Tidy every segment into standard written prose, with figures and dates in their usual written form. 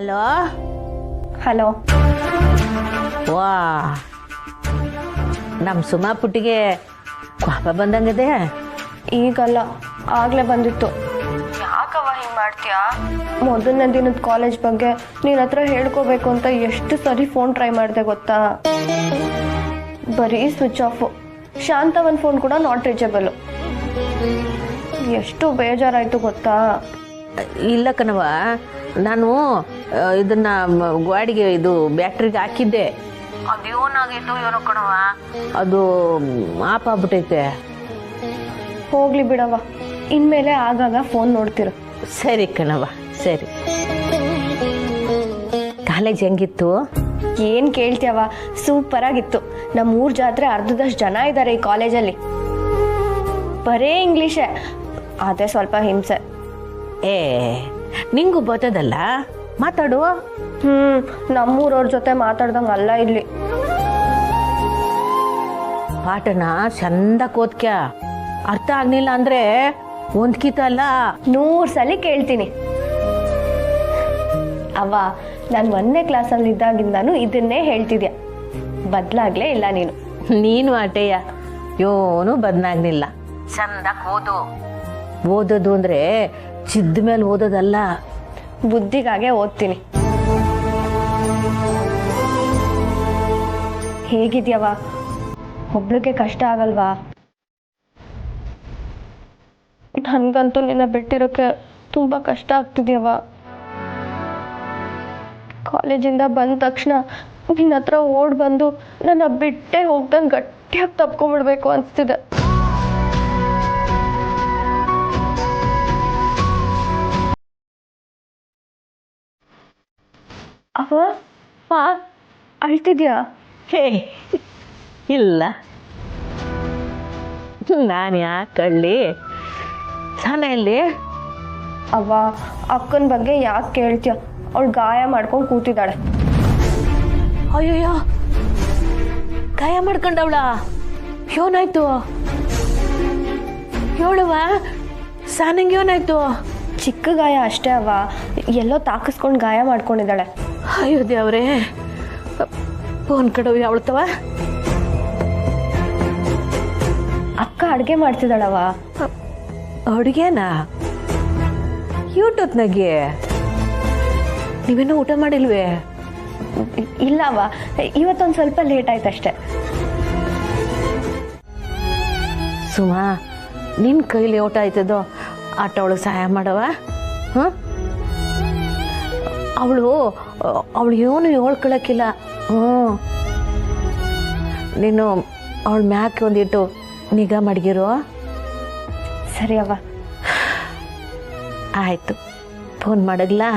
Hello hello. ವಾ, ನಮ್ಮ ಸುಮಾ ಪುಟ್ಟಿಗೆ ಕೋಪ ಬಂದಂಗಿದೆ. ಈಗಲ್ಲ, ಆಗ್ಲೇ ಬಂದಿತ್ತು. ಯಾಕವ್ವ ಹಿಂಗೆ ಮಾಡ್ತೀಯಾ? ಮೊದಲನೇ ದಿನದ ಕಾಲೇಜ್ ಬಗ್ಗೆ ನಿನ್ನ ಹತ್ರ ಹೇಳ್ಕೋಬೇಕು ಅಂತ ಎಷ್ಟು ಸರಿ ಫೋನ್ ಟ್ರೈ ಮಾಡಿದೆ ಗೊತ್ತಾ? ಬರೀ ಸ್ವಿಚ್ ಆಫು. ಶಾಂತವನ್ ಫೋನ್ ಕೂಡ ನಾಟ್ ರೀಚಬಲ್. ಎಷ್ಟು ಬೇಜಾರಾಯ್ತು ಗೊತ್ತಾ? ಇಲ್ಲ ಕಣವ, ನಾನು ಇದನ್ನ ಗಾಡಿಗೆ ಇದು ಬ್ಯಾಟ್ರಿಗೆ ಹಾಕಿದ್ದೆ. ಅದು ಏನಾಗೈತು ಏನೋ ಕಣವ, ಅದು ಆಫ್ ಆಗ್ಬಿಟ್ಟೈತೆ. ಹೋಗ್ಲಿ ಬಿಡವ, ಇನ್ಮೇಲೆ ಆಗಾಗ ಫೋನ್ ನೋಡ್ತಿರು. ಸರಿ ಕಣವ, ಸರಿ. ಕಾಲೇಜ್ ಹೆಂಗಿತ್ತು? ಏನ್ ಕೇಳ್ತೀಯವ, ಸೂಪರ್ ಆಗಿತ್ತು. ನಮ್ಮ ಊರ್ ಜಾತ್ರೆ ಅರ್ಧದಷ್ಟು ಜನ ಇದ್ದಾರೆ ಈ ಕಾಲೇಜಲ್ಲಿ. ಬರೇ ಇಂಗ್ಲೀಷೇ, ಅದೇ ಸ್ವಲ್ಪ ಹಿಂಸೆ. ಏ, ನಿಂಗೂ ಬರ್ತದಲ್ಲ, ಮಾತಾಡು. ನಮ್ಮೂರವ್ರ ಜೊತೆ ಮಾತಾಡ್ದಂಗ ಅಲ್ಲ ಇಲ್ಲಿ. ಪಾಠನ ಚಂದ ಓದ್ಕ್ಯ. ಅರ್ಥ ಆಗ್ಲಿಲ್ಲ ಅಂದ್ರೆ ಒಂದ್ಕಿತ ಅಲ್ಲ 100 ಸಲ ಕೇಳ್ತೀನಿ. ಅವ್ವ, ನಾನು 1ನೇ ಕ್ಲಾಸಲ್ಲಿ ಇದ್ದಾಗಿಂದಾನು ಇದನ್ನೇ ಹೇಳ್ತಿದ್ಯಾ. ಬದ್ಲಾಗ್ಲೇ ಇಲ್ಲ ನೀನು. ನೀನು ಆಟೆಯ ಯೋನು ಬದನಾಗ್ಲಿಲ್ಲ. ಚಂದ ಓದು. ಓದೋದು ಅಂದ್ರೆ ಚಿದ್ದ ಮೇಲೆ ಓದೋದಲ್ಲ, ಬುದ್ಧಿಗಾಗೆ ಓದ್ತೀನಿ. ಹೇಗಿದ್ಯವ? ಒಬ್ಳಿಗೆ ಕಷ್ಟ ಆಗಲ್ವಾ? ನನ್ಗಂತೂ ನಿನ್ನ ಬಿಟ್ಟಿರೋಕೆ ತುಂಬಾ ಕಷ್ಟ ಆಗ್ತಿದ್ಯವ. ಕಾಲೇಜಿಂದ ಬಂದ ತಕ್ಷಣ ನಿನ್ನ ಹತ್ರ ಓಡ್ ಬಂದು ನನ್ನ ಬಿಟ್ಟೆ ಹೋಗ್ದಂಗೆ ಗಟ್ಟಿಯಾಗಿ ತಪ್ಕೊಂಡ್ಬಿಡ್ಬೇಕು ಅನ್ಸ್ತಿದೆ. ಅವ ಅಳ್ತಿದ್ಯಾ? ಹೇ ಇಲ್ಲ, ನಾನು ಯಾಕೆ ಕಳ್ಳಿ ಸಾನ ಇಲ್ಲಿ. ಅವ್ವ, ಅಕ್ಕನ ಬಗ್ಗೆ ಯಾಕೆ ಕೇಳ್ತೀಯ? ಅವಳು ಗಾಯ ಮಾಡ್ಕೊಂಡು ಕೂತಿದ್ದಾಳೆ. ಅಯ್ಯಯ್ಯೋ, ಗಾಯ ಮಾಡ್ಕೊಂಡವಳ? ಏನಾಯ್ತು ಹೇಳುವ? ಸಾನಂಗೆ ಏನಾಯ್ತು? ಚಿಕ್ಕ ಗಾಯ ಅಷ್ಟೇ ಅವ್ವ, ಎಲ್ಲೋ ತಾಕಿಸ್ಕೊಂಡು ಗಾಯ ಮಾಡ್ಕೊಂಡಿದ್ದಾಳೆ. ಅಯ್ಯೋ ದೇವ್ರೇ, ಫೋನ್ ಕಡವು ಯಾವಳ್ತವ? ಅಕ್ಕ ಅಡುಗೆ ಮಾಡ್ತಿದ್ದಾಳವ. ಅಡುಗೆನಾ? ಯೂಟ್ಯೂಬ್ನಾಗೆ? ನೀವೇನೋ ಊಟ ಮಾಡಿಲ್ವೇ? ಇಲ್ಲವ, ಇವತ್ತೊಂದು ಸ್ವಲ್ಪ ಲೇಟ್ ಆಯ್ತಷ್ಟೆ. ಸುಮಾ, ನಿನ್ನ ಕೈಲಿ ಊಟ ಆಯ್ತದೋ ಆಟ ಅವಳಿಗೆ ಸಹಾಯ ಮಾಡವ. ಅವಳು ಏನು ಹೇಳ್ಕೊಳಕ್ಕಿಲ್ಲ. ನೀನು ಅವಳ ಮ್ಯಾಕೆ ಒಂದಿಟ್ಟು ನಿಗಾ ಮಾಡಿಗಿರೋ. ಸರಿ ಅವ್ವ. ಆಯ್ತು, ಫೋನ್ ಮಾಡಗ್ಲಾ?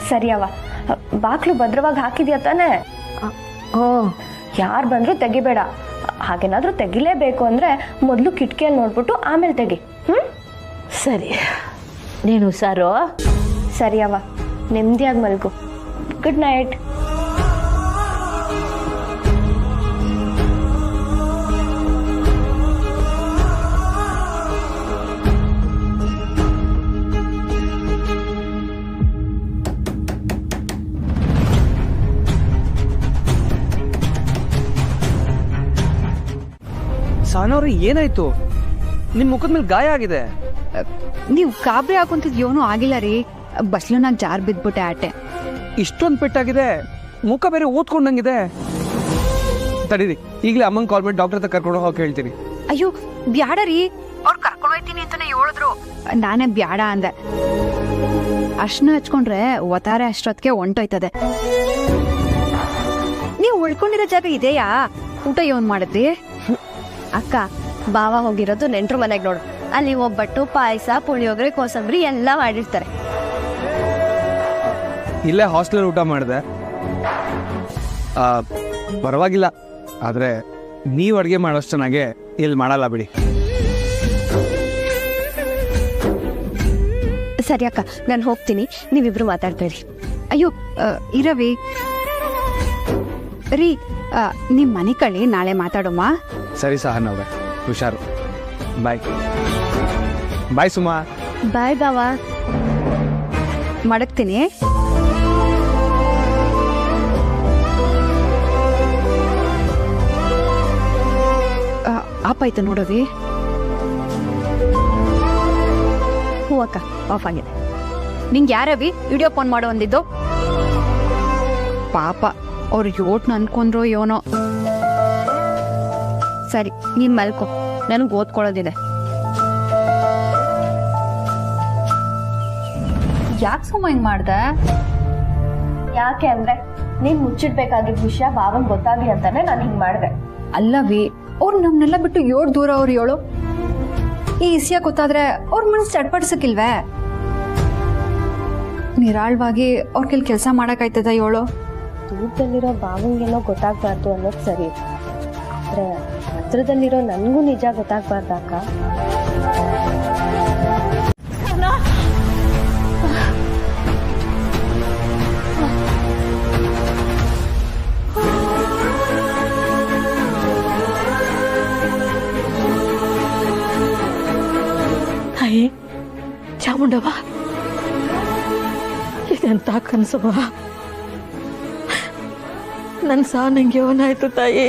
ಸರಿ ಅವ್ವ. ಬಾಕ್ಲು ಭದ್ರವಾಗಿ ಹಾಕಿದ್ಯಾ ತಾನೆ? ಯಾರು ಬಂದರೂ ತೆಗಿಬೇಡ. ಹಾಗೇನಾದ್ರೂ ತೆಗಿಲೇಬೇಕು ಅಂದ್ರೆ ಮೊದಲು ಕಿಟಕಿಯಲ್ಲಿ ನೋಡ್ಬಿಟ್ಟು ಆಮೇಲೆ ತೆಗಿ. ಸರಿ, ನೀನು ಹುಷಾರು. ಸರಿ ಅವ್ವ, ನೆಮ್ಮದಿಯಾಗಿ ಮಲ್ಗು. Good night. ಸಾನವ್ರಿ, ಏನಾಯ್ತು? ನಿಮ್ ಮುಖದ ಮೇಲೆ ಗಾಯ ಆಗಿದೆ. ನೀವು ಕಾಬ್ರಿ ಹಾಕೊಂತಿದ್ ಏನೂ ಆಗಿಲ್ಲ ರೀ. ಬಸ್ಲುನಾಗ ಜಾರ್ ಬಿದ್ಬಿಟ್ಟೆ ಆಟೆ. ಇಷ್ಟೊಂದು ಪೆಟ್ಟಾಗಿದೆ, ಮುಖ ಬೇರೆ ಓದ್ಕೊಂಡಂಗಿದೆ. ತಡೀರಿ, ಈಗಲೇ ಅಮ್ಮಂಗೆ ಕಾಲ್ ಮಾಡಿ ಡಾಕ್ಟರ್ ಹತ್ರ ಕರ್ಕೊಂಡು ಹೋಗಿ ಹೇಳ್ತೀನಿ. ಅಯ್ಯೋ ಬ್ಯಾಡ ರೀ, ಅವ್ರು ಕರ್ಕೊಂಡು ಹೋಯ್ತೀನಿ ಅಂತಾನೆ ಹೇಳಿದ್ರು. ನಾನೇ ಬ್ಯಾಡ ಅಂದೆ. ಅರ್ಶನ ಹಚ್ಕೊಂಡ್ರೆ ಒತ್ತಾರೆ ಅಷ್ಟೊತ್ತಿಗೆ ಹೊಂಟೋಯ್ತದೆ. ನೀವು ಉಳ್ಕೊಂಡಿರೋ ಜಾಗ ಇದೆಯಾ? ಊಟ ಏನ್ ಮಾಡಿದ್ರಿ? ಅಕ್ಕ, ಬಾವ ಹೋಗಿರೋದು ನೆಂಟ್ರು ಮನೆಗೆ ನೋಡು. ಅಲ್ಲಿ ಒಬ್ಬಟ್ಟು, ಪಾಯಸ, ಪುಳಿಯೋಗರೆ, ಕೋಸಂಬರಿ ಎಲ್ಲ ಮಾಡಿರ್ತಾರೆ. ಇಲ್ಲೇ ಹಾಸ್ಟೆಲ್ ಊಟ ಮಾಡಿದೆ. ಪರವಾಗಿಲ್ಲ, ಆದ್ರೆ ನೀವು ಅಡುಗೆ ಮಾಡೋಷ್ಟು ಚೆನ್ನಾಗೆ ಇಲ್ಲಿ ಮಾಡಲ್ಲ ಬಿಡಿ. ಸರಿ ಅಕ್ಕ, ನಾನು ಹೋಗ್ತೀನಿ, ನೀವಿಬ್ರು ಮಾತಾಡ್ಬೇಡಿ. ಅಯ್ಯೋ ಇರವಿ ರೀ, ನಿಮ್ಮ ಮನೆ ಕಳಿ ನಾಳೆ ಮಾತಾಡೋಮ್ಮ. ಸರಿ ಸಹನವ್ರೆ, ಹುಷಾರು. ಬಾಯ್ ಬಾಯ್ ಸುಮಾ. ಬಾಯ್ ಬಾವ. ಮಡಗ್ತೀನಿ. ಆಪ್ ಆಯ್ತು ನೋಡವಿ. ಹ್ಞೂ ಅಕ್ಕ, ಆಫ್ ಆಗಿದೆ. ನಿಂಗೆ ಯಾರವಿ ವಿಡಿಯೋ ಫೋನ್ ಮಾಡೋ ಅಂದಿದ್ದು? ಪಾಪ ಅವ್ರು ಯೋಟ್ನ ಅನ್ಕೊಂಡ್ರೋ ಏನೋ. ಸರಿ, ನೀನು ಮಲ್ಕೊ, ನನಗೆ ಓದ್ಕೊಳ್ಳೋದಿದೆ. ಯಾಕೆ ಸುಮ್ಮ ಹಿಂಗ್ ಮಾಡ್ದೆ? ಯಾಕೆ ಅಂದ್ರೆ ನೀನು ಮುಚ್ಚಿಡ್ಬೇಕಾಗಿದ್ದ ವಿಷಯ ಭಾವಂಗ್ ಗೊತ್ತಾಗ್ಲಿ ಅಂತಾನೆ ನಾನು ಹಿಂಗೆ ಮಾಡಿದೆ. ಅಲ್ಲವಿ, ಅವ್ರು ನಮ್ನೆಲ್ಲ ಬಿಟ್ಟು ಏಳು ದೂರ ಅವ್ರು ಹೇಳು. ಈ ವಿಷಯ ಗೊತ್ತಾದ್ರೆ ಅವ್ರ ಮನಸ್ಸು ಚಡ್ಪಡಿಸಕ್ಕಿಲ್ವೇ? ನಿರಾಳವಾಗಿ ಅವ್ರ ಕೆಲಸ ಮಾಡಕ್ಕಾಯ್ತದ ಹೇಳು? ದೂರದಲ್ಲಿರೋ ಭಾವಂಗೇನೋ ಗೊತ್ತಾಗ್ಬಾರ್ದು ಅನ್ನೋದು ಸರಿ, ಆದ್ರೆ ಹತ್ರದಲ್ಲಿರೋ ನನಗೂ ನಿಜ ಗೊತ್ತಾಗ್ಬಾರ್ದಕ್ಕ. ತಾಯಿ ಚಾಮುಂಡವ್ವ, ಇದೆಂತ ಕನಸವ್ವ? ನನ್ನ ಸಹ ನಂಗೆ ಏನಾಯ್ತು ತಾಯಿ?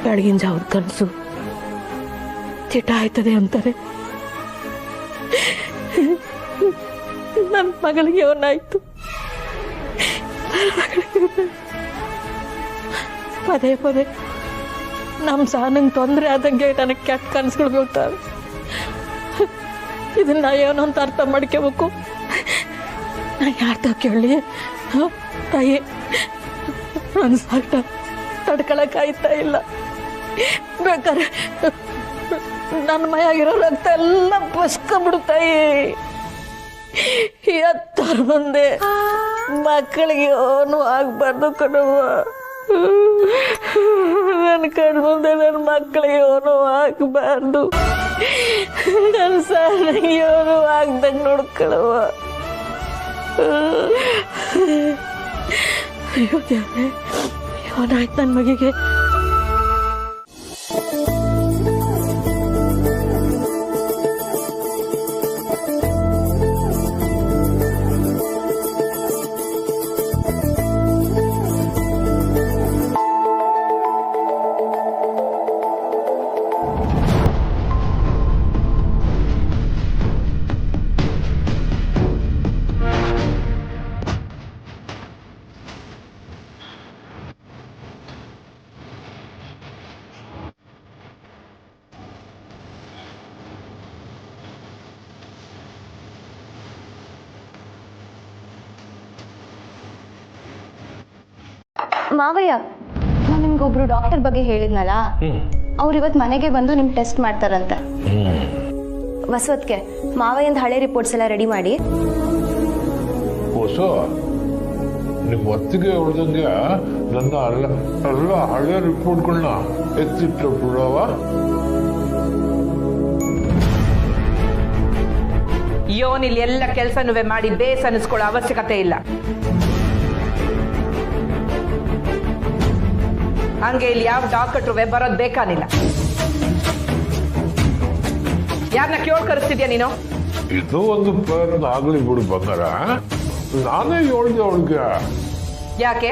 ಬೆಳಗಿನ ಜಾವದ ಕನಸು ಚಿಟ ಆಯ್ತದೆ ಅಂತಾರೆ. ನನ್ನ ಮಗಳಿಗೆ ಏನಾಯ್ತು? ಪದೇ ಪದೇ ನಮ್ಮ ಸಾನಂಗೆ ತೊಂದರೆ ಆದಂಗೆ ನನಗೆ ಕೆಟ್ಟ ಕನಸುಗಳು ಬೀಳ್ತಾವೆ. ಇದನ್ನ ಏನೋ ಅಂತ ಅರ್ಥ ಮಾಡ್ಕೋಬೇಕು. ನಾ ಯಾರ್ದ ಕೇಳಿ ತಾಯಿ? ನನ್ನ ಸಾಟ ತಡ್ಕೊಳಕ್ಕಾಯ್ತಾ ಇಲ್ಲ. ಬೇಕಾದ್ರೆ ನನ್ನ ಮೈಯಾಗಿರೋ ರಕ್ತ ಎಲ್ಲ ಬಸ್ಕೊಂಡ್ಬಿಡ್ತಾಯಿ. ಎತ್ತಾರ ಮುಂದೆ ಮಕ್ಕಳಿಗೆ ಏನು ಆಗ್ಬಾರ್ದು ಕಣವ್ವ. ನನ್ನ ಕಣ್ಣು ಮುಂದೆ ನನ್ನ ಮಕ್ಕಳಿಗೆ ಏನು ಆಗ್ಬಾರ್ದು. ನನ್ನ ಸಾರಿಗೆ ಏನು ಆಗ್ದಂಗೆ ನೋಡ್ಕೊಳವ್ವ. ಅಯ್ಯೋ ದೇವ್ರೆ, ಏನಾಯ್ತು ನನ್ನ ಮಗಿಗೆ? ಮಾವಯ್ಯ, ನಾನು ನಿಮ್ಗೊಬ್ರು ಡಾಕ್ಟರ್ ಬಗ್ಗೆ ಹೇಳಿದ್ನಲ್ಲ, ಅವ್ರು ಇವತ್ತು ಮನೆಗೆ ಬಂದು ನಿಮ್ಗೆ ಟೆಸ್ಟ್ ಮಾಡ್ತಾರಂತೆ. ಬಸವತ್ಗೆ ಮಾವಯ್ಯಂದು ಹಳೆ ರಿಪೋರ್ಟ್ಸ್ ಎಲ್ಲ ರೆಡಿ ಮಾಡಿ. ಹೊಸ ನಿಮ್ಮ ಹೊತ್ತಿಗೆ ಹೊಡೆದಂಗೆ ನನ್ನ ಎಲ್ಲ ಹಳೆ ರಿಪೋರ್ಟ್ಗಳನ್ನ ಎತ್ತಿಟ್ಟು ಬಿಡವ. ಯೋನಿಲ್ ಎಲ್ಲ ಕೆಲಸನೂ ಮಾಡಿ ಬೇಸ್ ಅನ್ನಿಸ್ಕೊಳ್ಳೋ ಅವಶ್ಯಕತೆ ಇಲ್ಲ. ಹಂಗೆ ಇಲ್ಲಿ ಯಾವ ಡಾಕ್ಟರ್ ಬರೋದು ಬೇಕಾನಿಲ್ಲ. ಯಾರನ್ನ ಕೇಳ್ಕರಿಸ್ತಿದ್ಯಾ ನೀನು? ಇದು ಒಂದು ಪ್ರಯತ್ನ ಆಗ್ಲಿ ಬಿಡು ಬಂಗಾರ. ನಾನೇ ಹೇಳ್ದೆ ಅವಳಿಗೆ. ಯಾಕೆ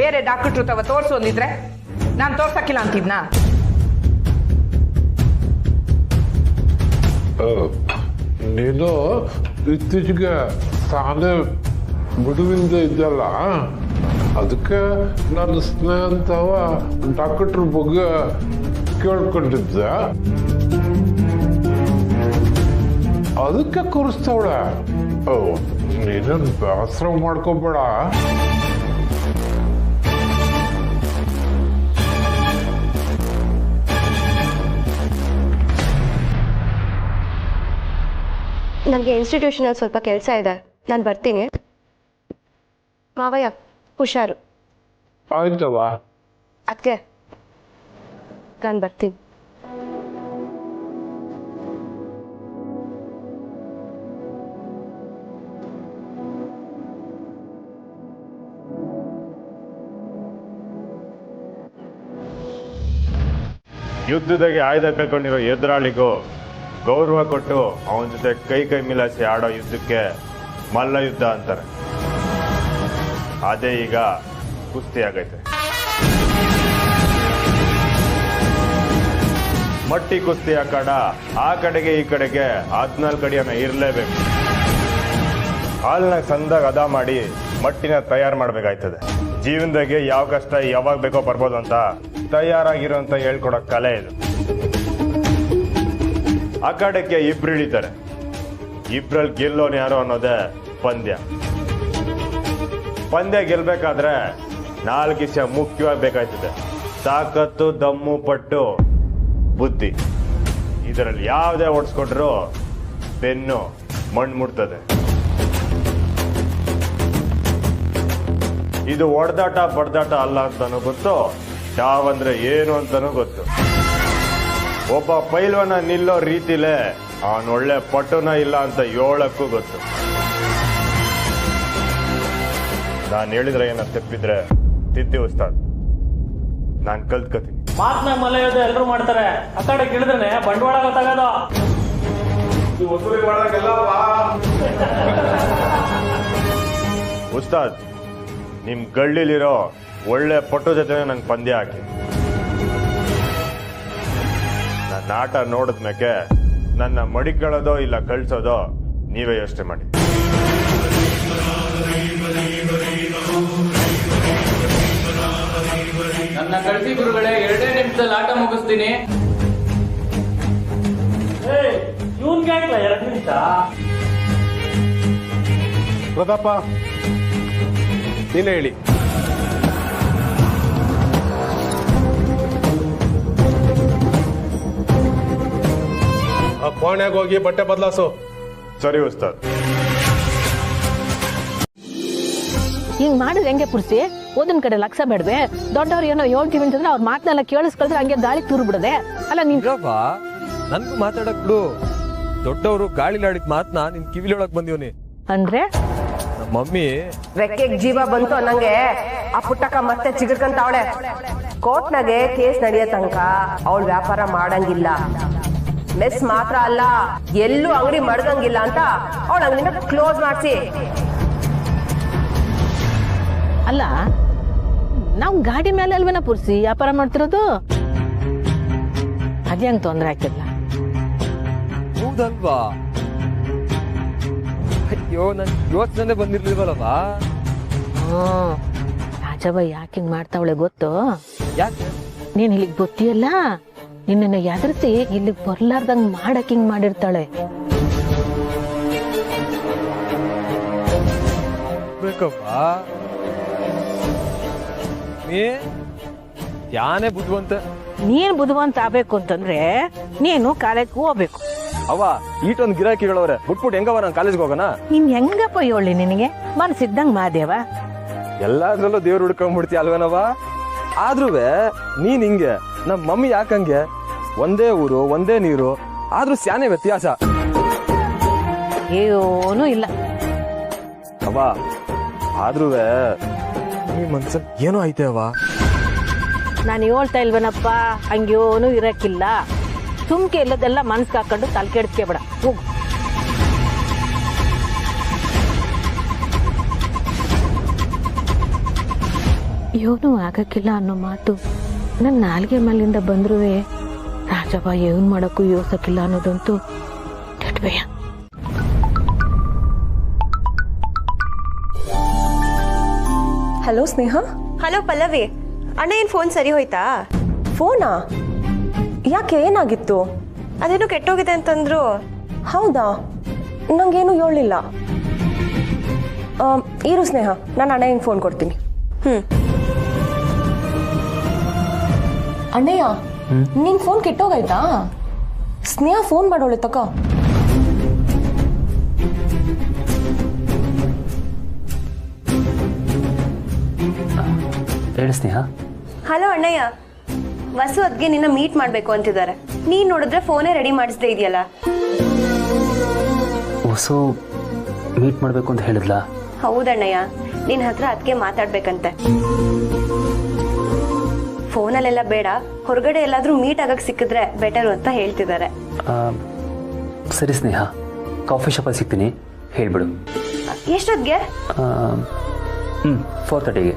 ಬೇರೆ ಡಾಕ್ಟರ್ ತವ ತೋರ್ಸು ಅಂದಿದ್ರೆ ನಾನು ತೋರ್ಸಕ್ಕಿಲ್ಲ ಅಂತಿದ್ನಾ? ನೀನು ಇತ್ತೀಚೆಗೆ ತಾನೇ ಬಿಡುವಿಂದ ಇದ್ದಲ್ಲ, ಅದಕ್ಕೆ ನನ್ನ ಸ್ನೇಹಿತವ ಡಾಕ್ಟರ್ ಬಗ್ಗೆ ಕೇಳ್ಕೊಂಡಿದ್ದೆ. ಅದಕ್ಕೆ ಕೂರಿಸ್ತಾವಳೆ. ನೀನೇನು ಬೇಸರ ಮಾಡ್ಕೋಬೇಡ. ನನಗೆ ಇನ್ಸ್ಟಿಟ್ಯೂಷನಲ್ಲಿ ಸ್ವಲ್ಪ ಕೆಲಸ ಇದೆ, ನಾನು ಬರ್ತೀನಿ. ಮಾವಯ್ಯ ಹುಷಾರು. ಆಯ್ತವ. ಅದಕ್ಕೆ ನಾನು ಬರ್ತೀನಿ. ಯುದ್ಧದಾಗೆ ಆಯುಧ ಕಳ್ಕೊಂಡಿರೋ ಎದುರಾಳಿಗೂ ಗೌರವ ಕೊಟ್ಟು ಅವನ ಜೊತೆ ಕೈ ಕೈ ಮಿಲಾಯಿಸಿ ಆಡೋ ಯುದ್ಧಕ್ಕೆ ಮಲ್ಲ ಯುದ್ಧ ಅಂತಾರೆ. ಅದೇ ಈಗ ಕುಸ್ತಿ ಆಗೈತೆ. ಮಟ್ಟಿ ಕುಸ್ತಿ ಅಖಾಡ ಆ ಕಡೆಗೆ ಈ ಕಡೆಗೆ 14 ಅಡಿಯನ್ನ ಇರಲೇಬೇಕು. ಹಾಲ್ನ ಸಂದಾಗ ಅದ ಮಾಡಿ ಮಟ್ಟಿನ ತಯಾರು ಮಾಡ್ಬೇಕಾಯ್ತದೆ. ಜೀವನದಾಗೆ ಯಾವ ಕಷ್ಟ ಯಾವಾಗ ಬೇಕೋ ಬರ್ಬೋದು ಅಂತ ತಯಾರಾಗಿರೋಂತ ಹೇಳ್ಕೊಡೋ ಕಲೆ ಇದು. ಅಖಾಡಕ್ಕೆ ಇಬ್ರು ಇಳಿತಾರೆ. ಇಬ್ರಲ್ಲಿ ಗೆಲ್ಲೋನು ಯಾರು ಅನ್ನೋದೇ ಪಂದ್ಯ. ಪಂದ್ಯ ಗೆಲ್ಬೇಕಾದ್ರೆ 4 ವಿಷಯ ಮುಖ್ಯವಾಗಿ ಬೇಕಾಯ್ತದೆ. ತಾಕತ್ತು, ದಮ್ಮು, ಪಟ್ಟು, ಬುದ್ಧಿ. ಇದರಲ್ಲಿ ಯಾವುದೇ ಓಡಿಸ್ಕೊಟ್ರು ಬೆನ್ನು ಮಣ್ಣು ಮುಟ್ತದೆ. ಇದು ಒಡೆದಾಟ ಬಡ್ದಾಟ ಅಲ್ಲ ಅಂತಾನು ಗೊತ್ತು, ಡಾವ್ ಅಂದ್ರೆ ಏನು ಅಂತಾನು ಗೊತ್ತು. ಒಬ್ಬ ಪೈಲ್ವನ ನಿಲ್ಲೋ ರೀತಿಲೇ ಅವನ್ ಒಳ್ಳೆ ಪಟುನ ಇಲ್ಲ ಅಂತ 7ಕ್ಕೂ ಗೊತ್ತು. ನಾನು ಹೇಳಿದ್ರೆ ಏನ ತಪ್ಪಿದ್ರೆ ತಿದ್ದಿ ಉಸ್ತಾದ್, ನಾನು ಕಲ್ತ್ಕತೀನಿ. ಮಾತನಾಗ ಮಲ್ಲ ಇಳಿದು ಎಲ್ಲರೂ ಮಾಡ್ತಾರೆ, ಆ ಕಡೆ ಇಳಿದ್ರೆ ಬಂಡವಾಳ ಗೊತ್ತಾಗೋದು. ಉಸ್ತಾದ್, ನಿಮ್ ಗಳ್ಳಿಲಿರೋ ಒಳ್ಳೆ ಪಟು ಜೊತೆ ನಂಗೆ ಪಂದ್ಯ ಹಾಕಿ. ನನ್ನ ಆಟ ನೋಡಿದ್ಮೇಕೆ ನನ್ನ ಮಡಿಕೊಳ್ಳೋದೋ ಇಲ್ಲ ಕಳ್ಸೋದೋ ನೀವೇ ಯೋಚನೆ ಮಾಡಿ. ನನ್ನ ಕಳ್ಸಿ ಗುರುಗಳೇ, 2 ನಿಮಿಷದಲ್ಲಿ ಆಟ ಮುಗಿಸ್ತೀನಿ. ಇವನ್ಗೆ ಆಗಿಲ್ಲ 2 ನಿಮಿಷ. ಪ್ರತಾಪ, ನೀನೇ ಹೇಳಿ. ಆ ಕೋಣೆಗೆ ಹೋಗಿ ಬಟ್ಟೆ ಬದಲಾಸು. ಸರಿ ಉಸ್ತಾದ್. ಹಿಂಗ್ ಮಾಡಿದ್ರೆ ಹೆಂಗೆ ಪುರ್ಸಿ? ಓದಿನ ಕಡೆ ಲಕ್ಷ ಬೇಡವೆ? ದೊಡ್ಡವ್ರು ಏನೋ ಹೇಳ್ತೀವಿ ಅಂತಂದ್ರೆ ಅವ್ರ ಮಾತನ್ನೆಲ್ಲ ಕೇಳಿಸ್ಕೊಳ್ತಾರೆ, ಹಂಗೆ ಗಾಳಿ ತೂರು ಬಿಡದೆ. ಅಲ್ಲ ನೀನ್ ನನ್ಗೂ ಮಾತಾಡಕ್ ಬಿಡು. ದೊಡ್ಡವರು ಗಾಳಿಲಾಡಿದ ಮಾತನ್ನ ನಿನ್ ಕಿವಿಲೊಳಗ್ ಬಂದಿವ್ನಿ ಅಂದ್ರೆ ನಮ್ಮ ಮಮ್ಮಿ ರೆಕ್ಕೆಗೆ ಜೀವ ಬಂತು ಅನ್ನಂಗೆ ಆ ಪುಟ್ಟಕ್ಕ ಮತ್ತೆ ಚಿಗುರ್ಕಂತಾವಳೆ. ಕೋರ್ಟ್ನಾಗೆ ಕೇಸ್ ನಡೆಯೋ ತನಕ ಅವಳು ವ್ಯಾಪಾರ ಮಾಡಂಗಿಲ್ಲ. ಮೆಸ್ ಮಾತ್ರ ಅಲ್ಲ, ಎಲ್ಲೂ ಅಂಗಡಿ ಮಡಗಂಗಿಲ್ಲ ಅಂತ ಅವಳ ಅಂಗಡಿನ ಕ್ಲೋಸ್ ಮಾಡಿಸಿ. ಅಲ್ಲ ನಾವು ಗಾಡಿ ಮೇಲೆ ಅಲ್ವೇನ ಪುರ್ಸಿ ವ್ಯಾಪಾರ ಮಾಡ್ತಿರೋದು? ಅದೇ ಹಂಗ್ ತೊಂದ್ರೆ ಆಗ್ತಿಲ್ಲ. ಹೌದಲ್ವಾ? ಅಯ್ಯೋ, ನನ್ ಯೋಚನೆ ಬಂದಿರ್ಲಿಲ್ವಲ್ಲವಾ? ರಾಜವ್ವ ಯಾಕೆ ಹಿಂಗ್ ಮಾಡ್ತಾವಳೆ ಗೊತ್ತು? ಯಾಕೆ? ನೀನ್ ಇಲ್ಲಿಗೆ ಗೊತ್ತಿಯಲ್ಲ, ನಿನ್ನ ಎದುರಿಸಿ ಇಲ್ಲಿಗೆ ಬರ್ಲಾರ್ದಂಗ್ ಮಾಡಕ್ ಹಿಂಗ್ ಮಾಡಿರ್ತಾಳೆ. ಬೇಕಪ್ಪ, ಯಾನೇ ಬುದ್ಧಿವಂತ. ನೀನ್ ಬುದ್ಧಿವಂತ ಆಗ್ಬೇಕು ಅಂತಂದ್ರೆ ನೀನು ಕಾಲೇಜ್ ಹೋಗ್ಬೇಕು. ಅವ್ವ, ಈಟೊಂದು ಗಿರಾಕಿಗಳವ್ರೆ, ಬಿಟ್ಬಿಟ್ಟು ಹೆಂಗವ ನಾನು ಕಾಲೇಜ್ಗೆ ಹೋಗೋಣ? ನೀನ್ ಹೆಂಗಪ್ಪ ಹೇಳಿ, ನಿನಗೆ ಮನಸ್ಸಿದ್ದಂಗ್ ಮಾದೇವ. ಎಲ್ಲಾದ್ರಲ್ಲೂ ದೇವ್ರು ಹುಡ್ಕೊಂಡ್ಬಿಡ್ತಿ ಅಲ್ವೇನವ? ಆದ್ರೂ ನೀನ್ ಹಿಂಗೆ, ನಮ್ಮ ಮಮ್ಮಿ ಯಾಕಂಗೆ? ಒಂದೇ ಊರು, ಒಂದೇ ನೀರು, ಆದ್ರೂ ಸ್ಯಾನೆ ವ್ಯತ್ಯಾಸ. ಏನೂ ಇಲ್ಲ ಅವ್ವ, ಆದ್ರೂ ಈ ಮನ್ಸಲ್ಲಿ ಏನೋ ಐತೆ ಅವ್ವ. ನಾನು ಹೇಳ್ತಾ ಇಲ್ವೇನಪ್ಪ, ಹಂಗೇನೂ ಇರಕ್ಕಿಲ್ಲ. ಸುಮ್ಕೆ ಇಲ್ಲದೆಲ್ಲ ಮನ್ಸ್ಗೆ ಹಾಕೊಂಡು ತಲೆ ಕೆಡಿಸ್ಕೊಬೇಡ, ಹೋಗು. ಏನೂ ಆಗಕ್ಕಿಲ್ಲ ಅನ್ನೋ ಮಾತು ನನ್ನ ನಾಲ್ಗೆ ಮೇಲಿಂದ ಬಂದ್ರೂ ರಾಜವ್ವ ಏನ್ ಮಾಡಕ್ಕೂ ಯೋಸಕ್ಕಿಲ್ಲ ಅನ್ನೋದಂತೂ ದಟ್ಭಯ. ಹಲೋ ಸ್ನೇಹ. ಹಲೋ ಪಲ್ಲವಿ, ಅಣ್ಣ ಏನ್ ಫೋನ್ ಸರಿ ಹೋಯ್ತಾ? ಫೋನಾ? ಯಾಕೆ, ಏನಾಗಿತ್ತು? ಅದೇನೋ ಕೆಟ್ಟೋಗಿದೆ ಅಂತಂದ್ರು. ಹೌದಾ? ನಂಗೇನು ಹೇಳಿಲ್ಲ. ಇರು ಸ್ನೇಹ, ನಾನು ಅಣ್ಣಯ್ಯಂಗೆ ಫೋನ್ ಕೊಡ್ತೀನಿ. ಅಣ್ಣಯ್ಯ, ನಿನ್ ಫೋನ್ ಕೆಟ್ಟೋಗಾಯ್ತಾ? ಸ್ನೇಹ ಫೋನ್ ಮಾಡೋಳೆ ತಕ. ಹೇಳಿ ಸ್ನೇಹ. ಹಲೋ ಅಣ್ಣಯ್ಯ, ವಸು ಅದ್ಗೆ ನಿನ್ನ ಮೀಟ್ ಮಾಡ್ಬೇಕು ಅಂತಿದ್ದಾರೆ. ನೀನ್ ನೋಡಿದ್ರೆ ಫೋನೇ ರೆಡಿ ಮಾಡಿಸ್ದೇ ಇದೆಯಲ್ಲ. ಹೊಸ ಮೀಟ್ ಮಾಡಬೇಕು ಅಂತ ಹೇಳಿದ್ಲಾ? ಹೌದಣ್ಣಯ್ಯ, ನಿನ್ನ ಹತ್ರ ಅದಕ್ಕೆ ಮಾತಾಡ್ಬೇಕಂತೆ. ಫೋನಲ್ಲೆಲ್ಲ ಬೇಡ, ಹೊರಗಡೆ ಎಲ್ಲಾದ್ರೂ ಮೀಟ್ ಆಗಕ್ಕೆ ಸಿಕ್ಕಿದ್ರೆ ಬೆಟರ್ ಅಂತ ಹೇಳ್ತಿದ್ದಾರೆ. ಸರಿ ಸ್ನೇಹ, ಕಾಫಿ ಶಾಪಲ್ಲಿ ಸಿಗ್ತೀನಿ, ಹೇಳ್ಬಿಡು. ಎಷ್ಟೊತ್ತಿಗೆ? 4:30ಗೆ.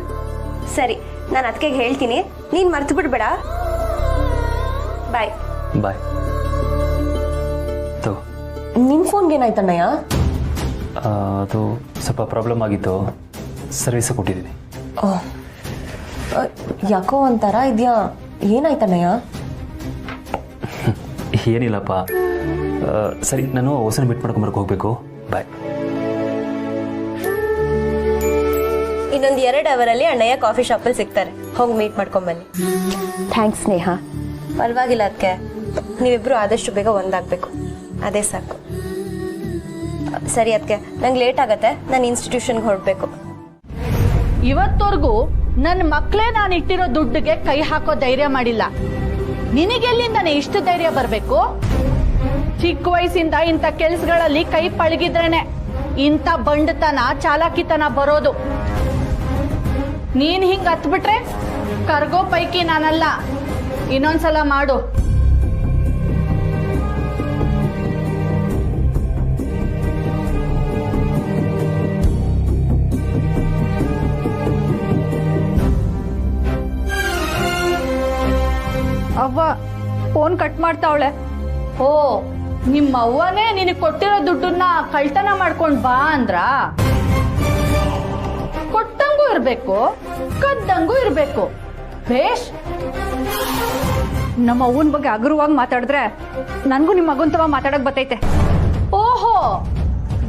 ಸರಿ, ನಾನು ಅದಕ್ಕೆ ಹೇಳ್ತೀನಿ, ನೀನು ಮರ್ತು ಬಿಡ್ಬೇಡ. ಬಾಯ್. ಬಾಯ್. ತಗೋ. ನಿನ್ನ ಫೋನ್ಗೆ ಏನಾಯ್ತಣ್ಣಯ್ಯ? ಅದು ಸ್ವಲ್ಪ ಪ್ರಾಬ್ಲಮ್ ಆಗಿತ್ತು, ಸರ್ವಿಸ್ ಕೊಟ್ಟಿದ್ದೀನಿ. ಯಾಕೋ ಒಂಥರ ಇದೆಯಾ, ಏನಾಯ್ತಣ್ಣಯ್ಯ? ಏನಿಲ್ಲಪ್ಪ. ಸರಿ, ನಾನು ಹೊಸನ ಮೀಟ್ ಮಾಡ್ಕೊಂಬರಕ್ಕೆ ಹೋಗಬೇಕು. ಬಾಯ್. ಇನ್ನೊಂದು 2 ಅವರಲ್ಲಿ ಅಣ್ಣಯ್ಯ ಕಾಫಿ ಶಾಪಲ್ಲಿ ಸಿಗ್ತಾರೆ, ಹೋಗಿ ಮೀಟ್ ಮಾಡ್ಕೊಂಬನ್ನಿ. ಥ್ಯಾಂಕ್ಸ್ ಸ್ನೇಹ. ಪರವಾಗಿಲ್ಲ ಅದಕ್ಕೆ, ನೀವಿಬ್ರು ಆದಷ್ಟು ಬೇಗ ಒಂದಾಗಬೇಕು, ಅದೇ ಸಾಕು. ಸರಿ ಅದಕ್ಕೆ, ನಂಗೆ ಲೇಟ್ ಆಗತ್ತೆ, ನಾನು ಇನ್ಸ್ಟಿಟ್ಯೂಷನ್ಗೆ ಹೊರಡಬೇಕು. ಇವತ್ತವರೆಗೂ ನನ್ನ ಮಕ್ಕಳೇ ನಾನು ಇಟ್ಟಿರೋ ದುಡ್ಡಿಗೆ ಕೈ ಹಾಕೋ ಧೈರ್ಯ ಮಾಡಿಲ್ಲ. ನಿನಗೆಲ್ಲಿಂದಾನೆ ಇಷ್ಟು ಧೈರ್ಯ ಬರಬೇಕು? ಚಿಕ್ಕ ವಯಸ್ಸಿಂದ ಇಂಥ ಕೆಲ್ಸಗಳಲ್ಲಿ ಕೈ ಪಳಗಿದ್ರೇನೆ ಇಂಥ ಬಂಡತನ ಚಾಲಾಕಿತನ ಬರೋದು. ನೀನ್ ಹಿಂಗ್ ಹತ್ಬಿಟ್ರೆ ಕರ್ಗೋ ಪೈಕಿ ನಾನಲ್ಲ. ಇನ್ನೊಂದ್ಸಲ ಮಾಡು. ಅವ್ವ ಫೋನ್ ಕಟ್ ಮಾಡ್ತಾವಳೆ. ಓ, ನಿಮ್ಮ ಅವ್ವನೇ ನಿನಗೆ ಕೊಟ್ಟಿರೋ ದುಡ್ಡನ್ನ ಕಳ್ತನ ಮಾಡ್ಕೊಂಡ್ ಬಾ ಅಂದ್ರ? ಕೊಟ್ಟಂಗೂ ಇರ್ಬೇಕು, ಕದ್ದಂಗೂ ಇರ್ಬೇಕು. ಬೇಷ್. ನಮ್ಮ ಅವ್ವನ ಬಗ್ಗೆ ಹಗುರವಾಗಿ ಮಾತಾಡಿದ್ರೆ ನನ್ಗೂ ನಿಮ್ಮ ಮಗನ್ ತವ ಮಾತಾಡಕ್ ಬರ್ತೈತೆ. ಓಹೋ,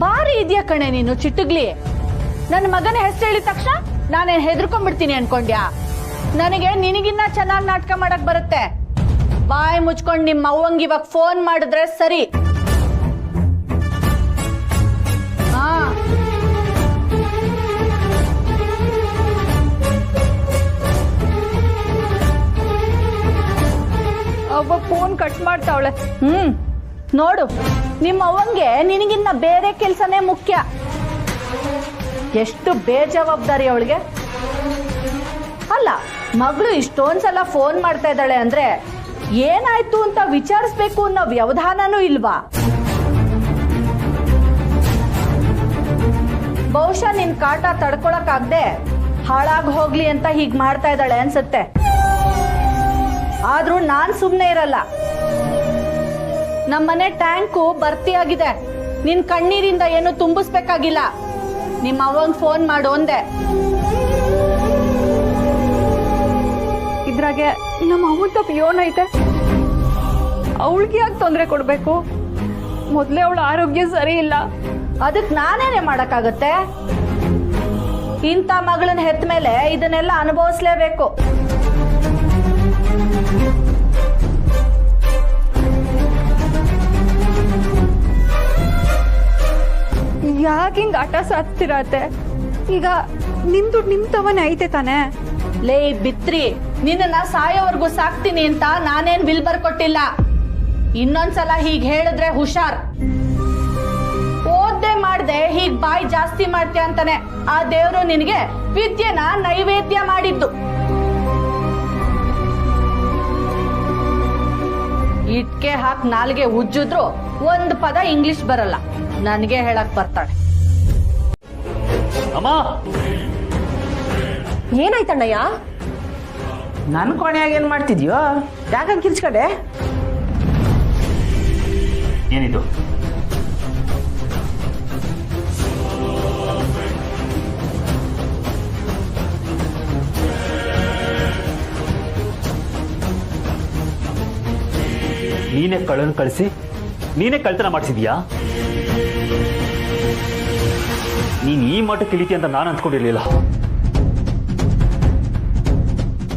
ಬಾರಿ ಇದೆಯಾ ಕಣೆ ನೀನು ಚಿಟ್ಟುಗ್ಲಿ. ನನ್ನ ಮಗನ ಹೆಸರು ಹೇಳಿದ ತಕ್ಷಣ ನಾನೇನ್ ಹೆದರ್ಕೊಂಡ್ಬಿಡ್ತೀನಿ ಅನ್ಕೊಂಡ್ಯಾ? ನನಗೆ ನಿನಗಿನ್ನ ಚೆನ್ನಾಗಿ ನಾಟಕ ಮಾಡಕ್ ಬರುತ್ತೆ. ಬಾಯಿ ಮುಚ್ಕೊಂಡು ನಿಮ್ಮ ಅವ್ವಂಗ್ ಇವಾಗ ಫೋನ್ ಮಾಡಿದ್ರೆ ಸರಿ. ಹಾ, ಅವ್ವ ಫೋನ್ ಕಟ್ ಮಾಡ್ತಾವಳೆ. ನೋಡು, ನಿಮ್ಮ ಅವ್ವಂಗೆ ನಿನಗಿನ್ನ ಬೇರೆ ಕೆಲ್ಸನೇ ಮುಖ್ಯ. ಎಷ್ಟು ಬೇಜವಾಬ್ದಾರಿ ಅವಳಿಗೆ. ಅಲ್ಲ, ಮಗಳು ಇಷ್ಟೊಂದ್ಸಲ ಫೋನ್ ಮಾಡ್ತಾ ಇದ್ದಾಳೆ ಅಂದ್ರೆ ಏನಾಯ್ತು ಅಂತ ವಿಚಾರಿಸ್ಬೇಕು ಅನ್ನೋ ವ್ಯವಧಾನನೂ ಇಲ್ವಾ? ಬಹುಶಃ ನಿನ್ ಕಾಟ ತಡ್ಕೊಳಕ್ಕಾಗ್ದೆ ಹಾಳಾಗ್ ಹೋಗ್ಲಿ ಅಂತ ಹೀಗ್ ಮಾಡ್ತಾ ಇದ್ದಾಳೆ ಅನ್ಸತ್ತೆ. ಆದ್ರೂ ನಾನ್ ಸುಮ್ನೆ ಇರಲ್ಲ. ನಮ್ಮನೆ ಟ್ಯಾಂಕು ಭರ್ತಿಯಾಗಿದೆ. ನಿನ್ ಕಣ್ಣೀರಿಂದ ಏನು ತುಂಬಿಸ್ಬೇಕಾಗಿಲ್ಲ. ನಿಮ್ಮ ಅವ್ವಂಗ್ ಫೋನ್ ಮಾಡು ಅಂದೆ. ಇದ್ರಾಗೆ ನಮ್ಮ ಅವ್ವನ್ ತಪ್ಪು ಏನೈತೆ? ಅವಳಿಗೆ ಯಾಕೆ ತೊಂದರೆ ಕೊಡ್ಬೇಕು? ಮೊದ್ಲೇ ಅವಳ ಆರೋಗ್ಯ ಸರಿ ಇಲ್ಲ. ಅದಕ್ ನಾನೇನೆ ಮಾಡಕ್ಕಾಗತ್ತೆ? ಇಂಥ ಮಗಳನ್ನ ಹೆತ್ತ ಮೇಲೆ ಇದನ್ನೆಲ್ಲ ಅನುಭವಿಸ್ಲೇಬೇಕು. ಯಾಕೆ ಹಿಂಗ್ ಆಟ ಸಾಧ್ತಿರತ್ತೆ? ಈಗ ನಿಮ್ ದುಡ್ಡು ನಿಮ್ ತವನೇ ಐತೆ ತಾನೆ? ಲೇ ಬಿತ್ರಿ, ನಿನ್ನ ಸಾಯೋವರೆಗೂ ಸಾಕ್ತೀನಿ ಅಂತ ನಾನೇನ್ ಬಿಲ್ ಬರ್ಕೊಟ್ಟಿಲ್ಲ. ಇನ್ನೊಂದ್ಸಲ ಹೀಗ್ ಹೇಳಿದ್ರೆ ಹುಷಾರ್. ಓದ್ದೆ ಮಾಡ್ದೆ ಹೀಗ್ ಬಾಯಿ ಜಾಸ್ತಿ ಮಾಡ್ತೀಯ ಅಂತಾನೆ ಆ ದೇವ್ರು ನಿನಗೆ ವಿದ್ಯೆನ ನೈವೇದ್ಯ ಮಾಡಿದ್ದು. ಇಟ್ಕೆ ಹಾಕ್ ನಾಲ್ಗೆ ಉಜ್ಜಿದ್ರು ಒಂದ್ ಪದ ಇಂಗ್ಲಿಷ್ ಬರಲ್ಲ. ನನಗೆ ಹೇಳಕ್ ಬರ್ತಾಳೆ. ಅಮ್ಮ, ಏನಾಯ್ತಣ್ಣಯ್ಯ? ನನ್ನ ಕೋಣೆಯಾಗ ಏನ್ ಮಾಡ್ತಿದ್ಯೋ? ಯಾಕಂಗ್ ಕಿರ್ಚ್ಕಡೆ? ಏನಿದು? ನೀನೇ ಕಳ್ಳನ್ ಕಳಿಸಿ ನೀನೇ ಕಳ್ತನ ಮಾಡಿಸಿದ್ಯಾ? ನೀನ್ ಈ ಮಟ್ಟಕ್ಕೆ ಇಳಿತಿ ಅಂತ ನಾನು ಅಂದ್ಕೊಂಡಿರ್ಲಿಲ್ಲ.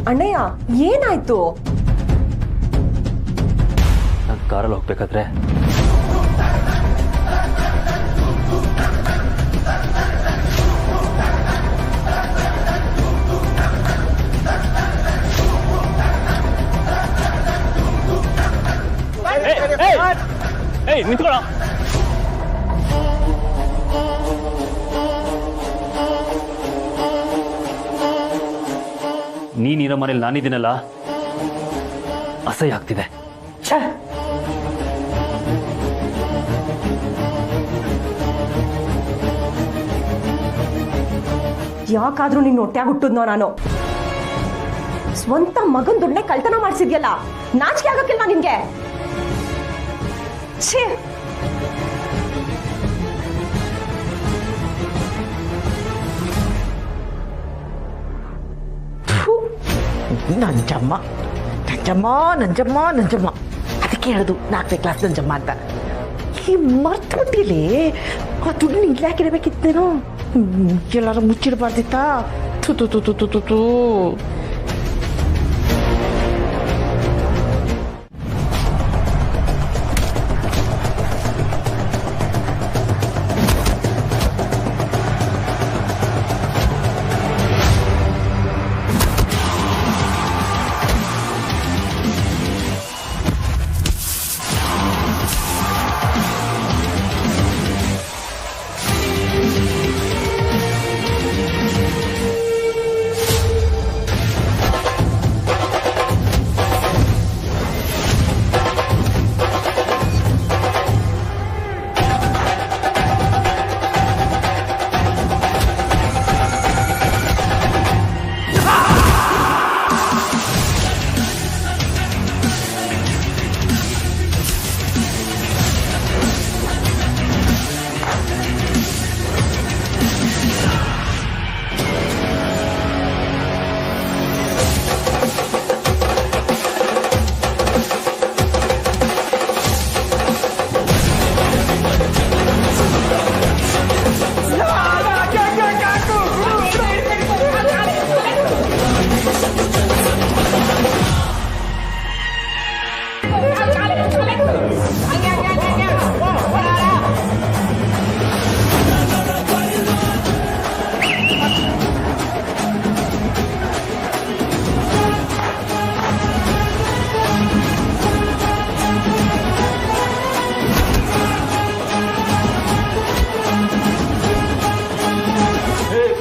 ಅಣ್ಣಯ್ಯ, ಏನಾಯ್ತು? ನಾನು ಕಾರಲ್ಲಿ ಹೋಗ್ಬೇಕಾದ್ರೆ ನಿಂತ್ಕೊಳ್ಳ. ನೀನಿರೋ ಮನೇಲಿ ನಾನಿದ್ದೀನಲ್ಲ, ಅಸಹ್ಯ ಆಗ್ತಿದೆ. ಯಾಕಾದ್ರೂ ನಿನ್ನ ಹೊಟ್ಟೆಯಾಗ ಹುಟ್ಟಿದ್ನೋ ನಾನು? ಸ್ವಂತ ಮಗನ್ ದುಡ್ಡನ್ನೇ ಕಳ್ತನ ಮಾಡಿಸಿದ್ಯಲ್ಲ, ನಾಚಿಕೆ ಆಗಕ್ಕಿಲ್ವಾ ನಿನ್ಗೆ? ಛೇ, ನಂಜಮ್ಮ ನಂಜಮ್ಮ ನಂಜಮ್ಮ ನಂಜಮ್ಮ ಅದಕ್ಕೆ ಹೇಳೋದು 4ನೇ ಕ್ಲಾಸ್ ನಂಜಮ್ಮ ಅಂತ. ಈ ಮರ್ತುಬಿಟ್ಟಿಲಿ ಆ ದುಡ್ಡು ಇಲ್ಲಿ ಯಾಕಿರಬೇಕಿತ್ತೇನೋ, ಎಲ್ಲಾರು ಮುಚ್ಚಿಡಬಾರ್ದಿತ್ತಾ? ತು ತು ತು ತು ತು ತು ತು.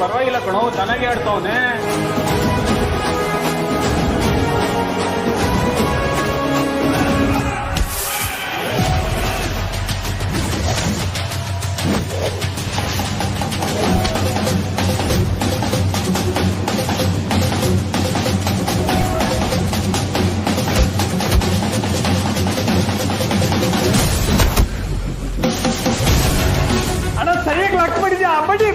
ಪರವಾಗಿಲ್ಲ ಕಣೋ, ಚೆನ್ನಾಗಿ ಆಡ್ತಾವನೆ. ಅಣ್ಣ ಸರಿಯಾಗಿ ಲಾಕ್ ಮಾಡಿದ್ಯಾ ಬಡ್ಡಿ?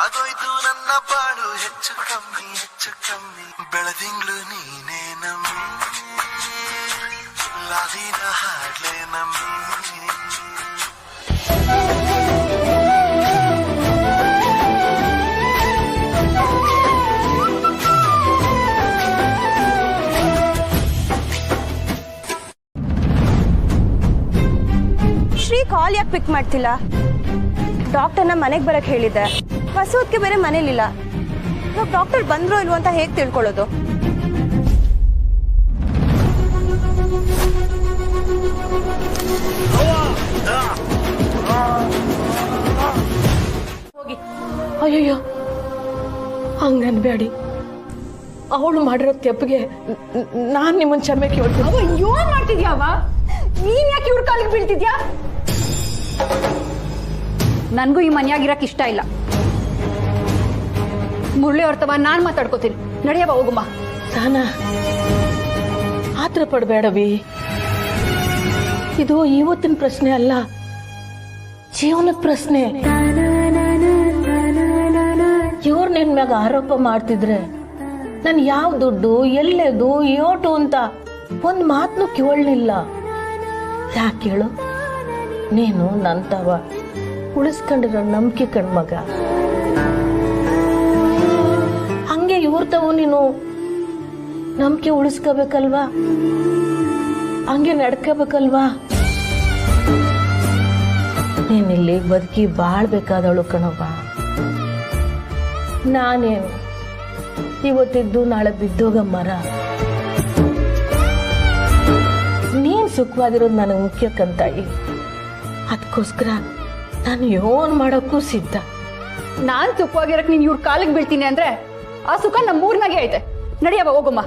ಆಗೋಯ್ತು ನನ್ನ ಬಾಳು ಹೆಚ್ಚು ಕಮ್ಮಿ ಬೆಳದಿಂಗ್ಳು ನೀನೇ ನಮ್ಮಿ ಲಾಲಿನ ಹಾಡ್ಲೆ ನಮ್ಮಿ. ಶ್ರೀ ಕಾಲ್ ಯಾಕೆ ಪಿಕ್ ಮಾಡ್ತಿಲ್ಲ? ಡಾಕ್ಟರ್ನ ಮನೆಗೆ ಬರಕ್ ಹೇಳಿದ್ದೆ, ಹೊಸೋದ್ಕೆ ಬೇರೆ ಮನೇಲಿಲ್ಲ. ಇವಾಗ ಡಾಕ್ಟರ್ ಬಂದ್ರು ಇಲ್ವೋ ಅಂತ ಹೇಗೆ ತಿಳ್ಕೊಳ್ಳೋದು? ಹೋಗಿ. ಅಯ್ಯಯ್ಯೋ, ಹಂಗನ್ಬೇಡಿ. ಅವಳು ಮಾಡಿರೋ ತೆಪ್ಪಿಗೆ ನಾನ್ ನಿಮ್ಮನ್ ಕ್ಷಮೆ ಕೇಳ್ತೀನಿ. ಏನ್ ಮಾಡ್ತಿದ್ಯಾವ? ನೀನ್ ಯಾಕೆ ಇವ್ರ ಕಾಲಿಗೆ ಬೀಳ್ತಿದ್ಯಾ? ನನ್ಗೂ ಈ ಮನ್ಯಾಗಿರಕ್ ಇಷ್ಟ ಇಲ್ಲ. ಮುರಳಿ ಹೊರ್ತವ ನಾನ್ ಮಾತಾಡ್ಕೋತೀನಿ. ನಡೆಯವ ಹೋಗುಮ್ಮ. ಸಾನಾ, ಆತರ ಪಡ್ಬೇಡವಿ. ಇದು ಇವತ್ತಿನ ಪ್ರಶ್ನೆ ಅಲ್ಲ, ಜೀವನದ ಪ್ರಶ್ನೆ. ಇವ್ರು ನಿನ್ ಮ್ಯಾಗ ಆರೋಪ ಮಾಡ್ತಿದ್ರೆ ನಾನು ಯಾವ ದುಡ್ಡು, ಎಲ್ಲೆದು, ಯೋಟು ಅಂತ ಒಂದ್ ಮಾತನ್ನು ಕೇಳಲಿಲ್ಲ. ಯಾಕೆ ಹೇಳು? ನೀನು ನಂತವ ಉಳಿಸ್ಕೊಂಡಿರೋ ನಂಬಿಕೆ ಕಣ್ಮಗ. ಹಂಗೆ ಇವ್ರತವು ನೀನು ನಂಬಿಕೆ ಉಳಿಸ್ಕೋಬೇಕಲ್ವಾ? ಹಂಗೆ ನಡ್ಕೋಬೇಕಲ್ವಾ? ನೀನಿಲ್ಲಿ ಬದುಕಿ ಬಾಳ್ಬೇಕಾದವಳು ಕಣವ್ವ. ನಾನೇನು ಇವತ್ತಿದ್ದು ನಾಳೆ ಬಿದ್ದೋಗ ಮರ. ನೀನ್ ಸುಖವಾಗಿರೋದು ನನಗೆ ಮುಖ್ಯ ಕಂತಾಯಿ. ಅದಕ್ಕೋಸ್ಕರ ನಾನು ಏನ್ ಮಾಡೋಕ್ಕೂ ಸಿದ್ಧ. ನಾನ್ ಸುಖವಾಗಿರಕ್ ನೀನ್ ಇವ್ರ ಕಾಲಿಗೆ ಬೀಳ್ತೀನಿ ಅಂದ್ರೆ ಆ ಸುಖ ನಮ್ಮ ಊರ್ನಾಗೆ ಐತೆ. ನಡೆಯವ ಹೋಗುಮ್ಮ.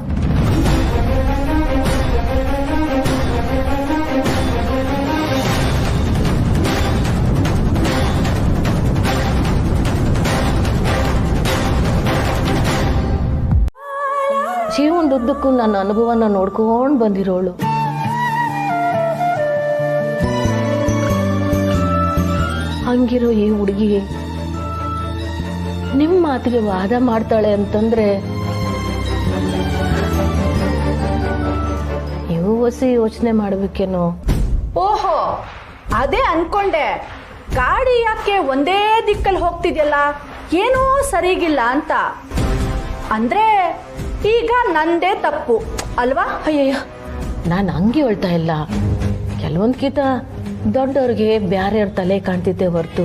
ಜೀವನದುದ್ದಕ್ಕೂ ನನ್ನ ಅನುಭವನ ನೋಡ್ಕೊಂಡು ಬಂದಿರೋಳು. ಹಂಗಿರೋ ಈ ಹುಡುಗಿ ನಿಮ್ಮ ಮಾತಿಗೆ ವಾದ ಮಾಡ್ತಾಳೆ ಅಂತಂದ್ರೆ ನೀವು ಹೊಸಿ ಯೋಚನೆ ಮಾಡ್ಬೇಕೇನೋ. ಓಹೋ, ಅದೇ ಅನ್ಕೊಂಡೆ. ಗಾಡಿ ಯಾಕೆ ಒಂದೇ ದಿಕ್ಕಲ್ಲಿ ಹೋಗ್ತಿದ್ಯಲ್ಲ, ಏನೋ ಸರಿಗಿಲ್ಲ ಅಂತ. ಅಂದ್ರೆ ಈಗ ನಂದೇ ತಪ್ಪು ಅಲ್ವಾ? ಅಯ್ಯಯ್ಯ, ನಾನು ಹಂಗೆ ಹೇಳ್ತಾ ಇಲ್ಲ. ಕೆಲವೊಂದ್ಕಿಂತ ದೊಡ್ಡವ್ರಿಗೆ ಬ್ಯಾರೆಯವ್ರ ತಲೆ ಕಾಣ್ತಿದ್ದೆ ಹೊರತು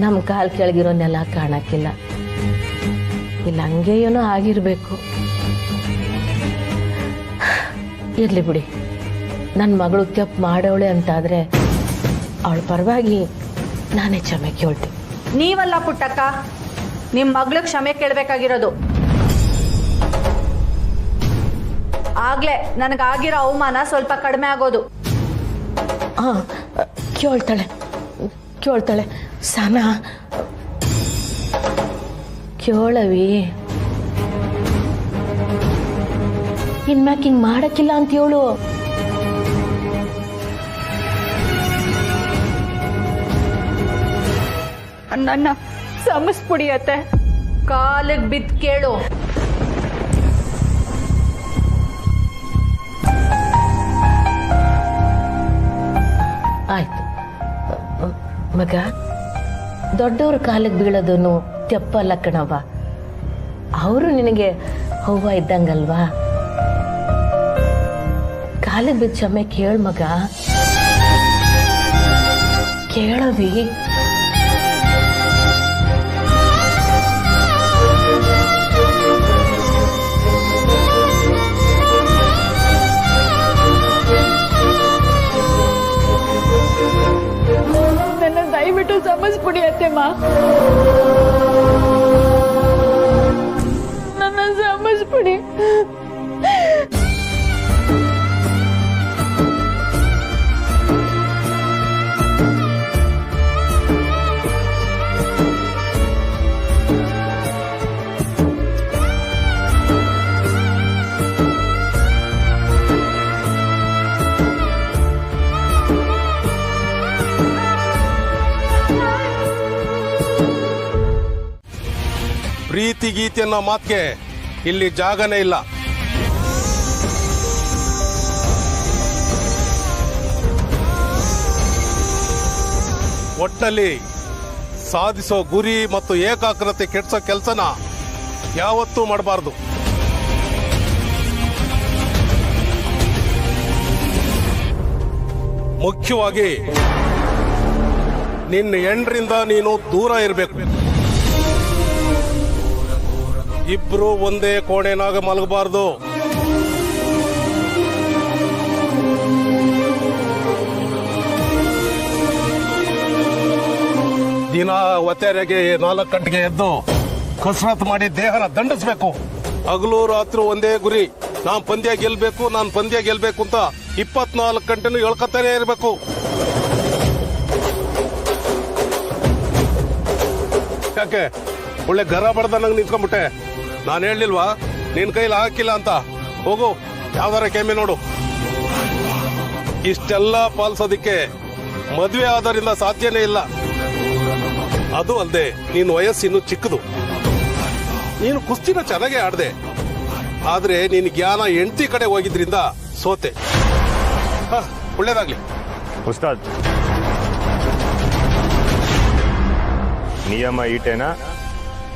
ನಮ್ಮ ಕಾಲ್ ಕೆಳಗಿರೋನೆಲ್ಲ ಕಾಣಕ್ಕಿಲ್ಲ. ಇಲ್ಲ ಹಂಗೆ ಏನೋ ಆಗಿರ್ಬೇಕು. ಇರ್ಲಿ ಬಿಡಿ, ನನ್ನ ಮಗಳು ತಪ್ಪು ಮಾಡೋಳೆ ಅಂತಾದ್ರೆ ಅವಳ ಪರವಾಗಿ ನಾನೇ ಕ್ಷಮೆ ಕೇಳ್ತೀನಿ. ನೀವಲ್ಲ ಪುಟ್ಟಕ್ಕ, ನಿಮ್ ಮಗ್ಳಿಗೆ ಕ್ಷಮೆ ಕೇಳ್ಬೇಕಾಗಿರೋದು. ಆಗ್ಲೇ ನನಗಾಗಿರೋ ಅವಮಾನ ಸ್ವಲ್ಪ ಕಡಿಮೆ ಆಗೋದು. ಹಾ, ಕೇಳ್ತಾಳೆ ಸನ ಕೇಳವಿ. ಇನ್ಮ್ಯಾಕ್ ಹಿಂಗ್ ಮಾಡಕ್ಕಿಲ್ಲ ಅಂತ ಹೇಳು. ನನ್ನ ಸಮಸ್ಪುಡಿಯತ್ತೆ, ಕಾಲಿಗೆ ಬಿದ್ದು ಕೇಳು. ಆಯ್ತು ಮಗ, ದೊಡ್ಡವ್ರ ಕಾಲಿಗೆ ಬೀಳೋದನ್ನು ತೆಪ್ಪಲ್ಲ ಕಣವ. ಅವರು ನಿನಗೆ ಹೂವ ಇದ್ದಂಗಲ್ವಾ. ಕಾಲಿಗೆ ಬಿದ್ದ ಕ್ಷಮೆ ಕೇಳ ಮಗ, ಕೇಳವಿ. ನನ್ನ ದಯವಿಟ್ಟು ಸಮಸ್ಬಿಡಿ ಅತ್ತೆಮ್ಮ, ನನ್ನ ಸಮಸ್ಬಿಡಿ. ಪ್ರೀತಿ ಗೀತೆ ಅನ್ನೋ ಮಾತಿಗೆ ಇಲ್ಲಿ ಜಾಗನೇ ಇಲ್ಲ. ಒಟ್ಟಲ್ಲಿ ಸಾಧಿಸೋ ಗುರಿ ಮತ್ತು ಏಕಾಗ್ರತೆ ಕೆಡಿಸೋ ಕೆಲಸನ ಯಾವತ್ತೂ ಮಾಡಬಾರ್ದು. ಮುಖ್ಯವಾಗಿ ನಿನ್ನ ಹೆಂಡ್ರಿಂದ ನೀನು ದೂರ ಇರಬೇಕು. ಇಬ್ರು ಒಂದೇ ಕೋಣೆನಾಗ ಮಲಗಬಾರ್ದು. ದಿನ ಒತ್ತೆರೆಗೆ 4 ಗಂಟೆಗೆ ಎದ್ದು ಕಸರತ್ ಮಾಡಿ ದೇಹನ ದಂಡಿಸ್ಬೇಕು. ಹಗಲು ರಾತ್ರಿ ಒಂದೇ ಗುರಿ, ನಾನ್ ಪಂದ್ಯ ಗೆಲ್ಬೇಕು ಅಂತ 24 ಗಂಟೆನೂ ಹೇಳ್ಕೊತಾನೆ ಇರಬೇಕು. ಯಾಕೆ ಒಳ್ಳೆ ಗರ ಬಡ್ದಂಗೆ ನಿಂತ್ಕೊಂಡ್ಬಿಟ್ಟೆ? ನಾನು ಹೇಳಲಿಲ್ವಾ ನಿನ್ ಕೈಲಿ ಹಾಕಿಲ್ಲ ಅಂತ? ಹೋಗು, ಯಾವ್ದಾರ ಕೆಮ್ಮೆ ನೋಡು. ಇಷ್ಟೆಲ್ಲ ಪಾಲಿಸೋದಿಕ್ಕೆ ಮದುವೆ ಆದ್ರಿಂದ ಸಾಧ್ಯನೇ ಇಲ್ಲ. ಅದು ಅಲ್ಲದೆ ನೀನು ವಯಸ್ಸಿನ್ನು ಚಿಕ್ಕದು. ನೀನು ಕುಸ್ತಿನ ಚೆನ್ನಾಗೇ ಆಡ್ದೆ, ಆದ್ರೆ ನಿನ್ ಜ್ಞಾನ ಹೆಂಡತಿ ಕಡೆ ಹೋಗಿದ್ರಿಂದ ಸೋತೆ. ಒಳ್ಳೇದಾಗ್ಲಿ. ಉಸ್ತಾದ್, ನಿಯಮ ಈಟೇನಾ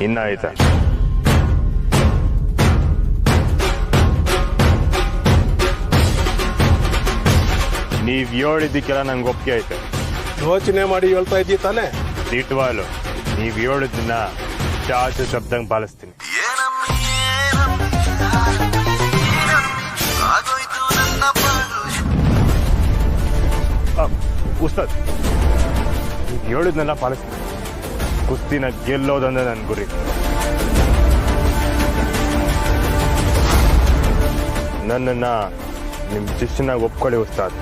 ಇನ್ನ ಆಯ್ತಾ? ನೀವ್ ಹೇಳಿದ್ದಕ್ಕೆಲ್ಲ ನಂಗೆ ಒಪ್ಪಿಗೆ ಐತೆ. ಯೋಚನೆ ಮಾಡಿ ಹೇಳ್ತಾ ಇದ್ದೀ ತಾನೆ? ದಿಟ್ವಾಲು ನೀವ್ ಹೇಳಿದ್ದನ್ನ ಚಾಚು ಶಬ್ದಂಗ್ ಪಾಲಿಸ್ತೀನಿ. ಉಸ್ತಾದ್, ನೀವ್ ಹೇಳಿದ್ನೆಲ್ಲ ಪಾಲಿಸ್ತೀನಿ. ಕುಸ್ತಿನ ಗೆಲ್ಲೋದಂದ್ರೆ ನನ್ನ ಗುರಿ. ನನ್ನನ್ನ ನಿಮ್ ಶಿಷ್ಯನಾಗ ಒಪ್ಕೊಳ್ಳಿ ಉಸ್ತಾದ್.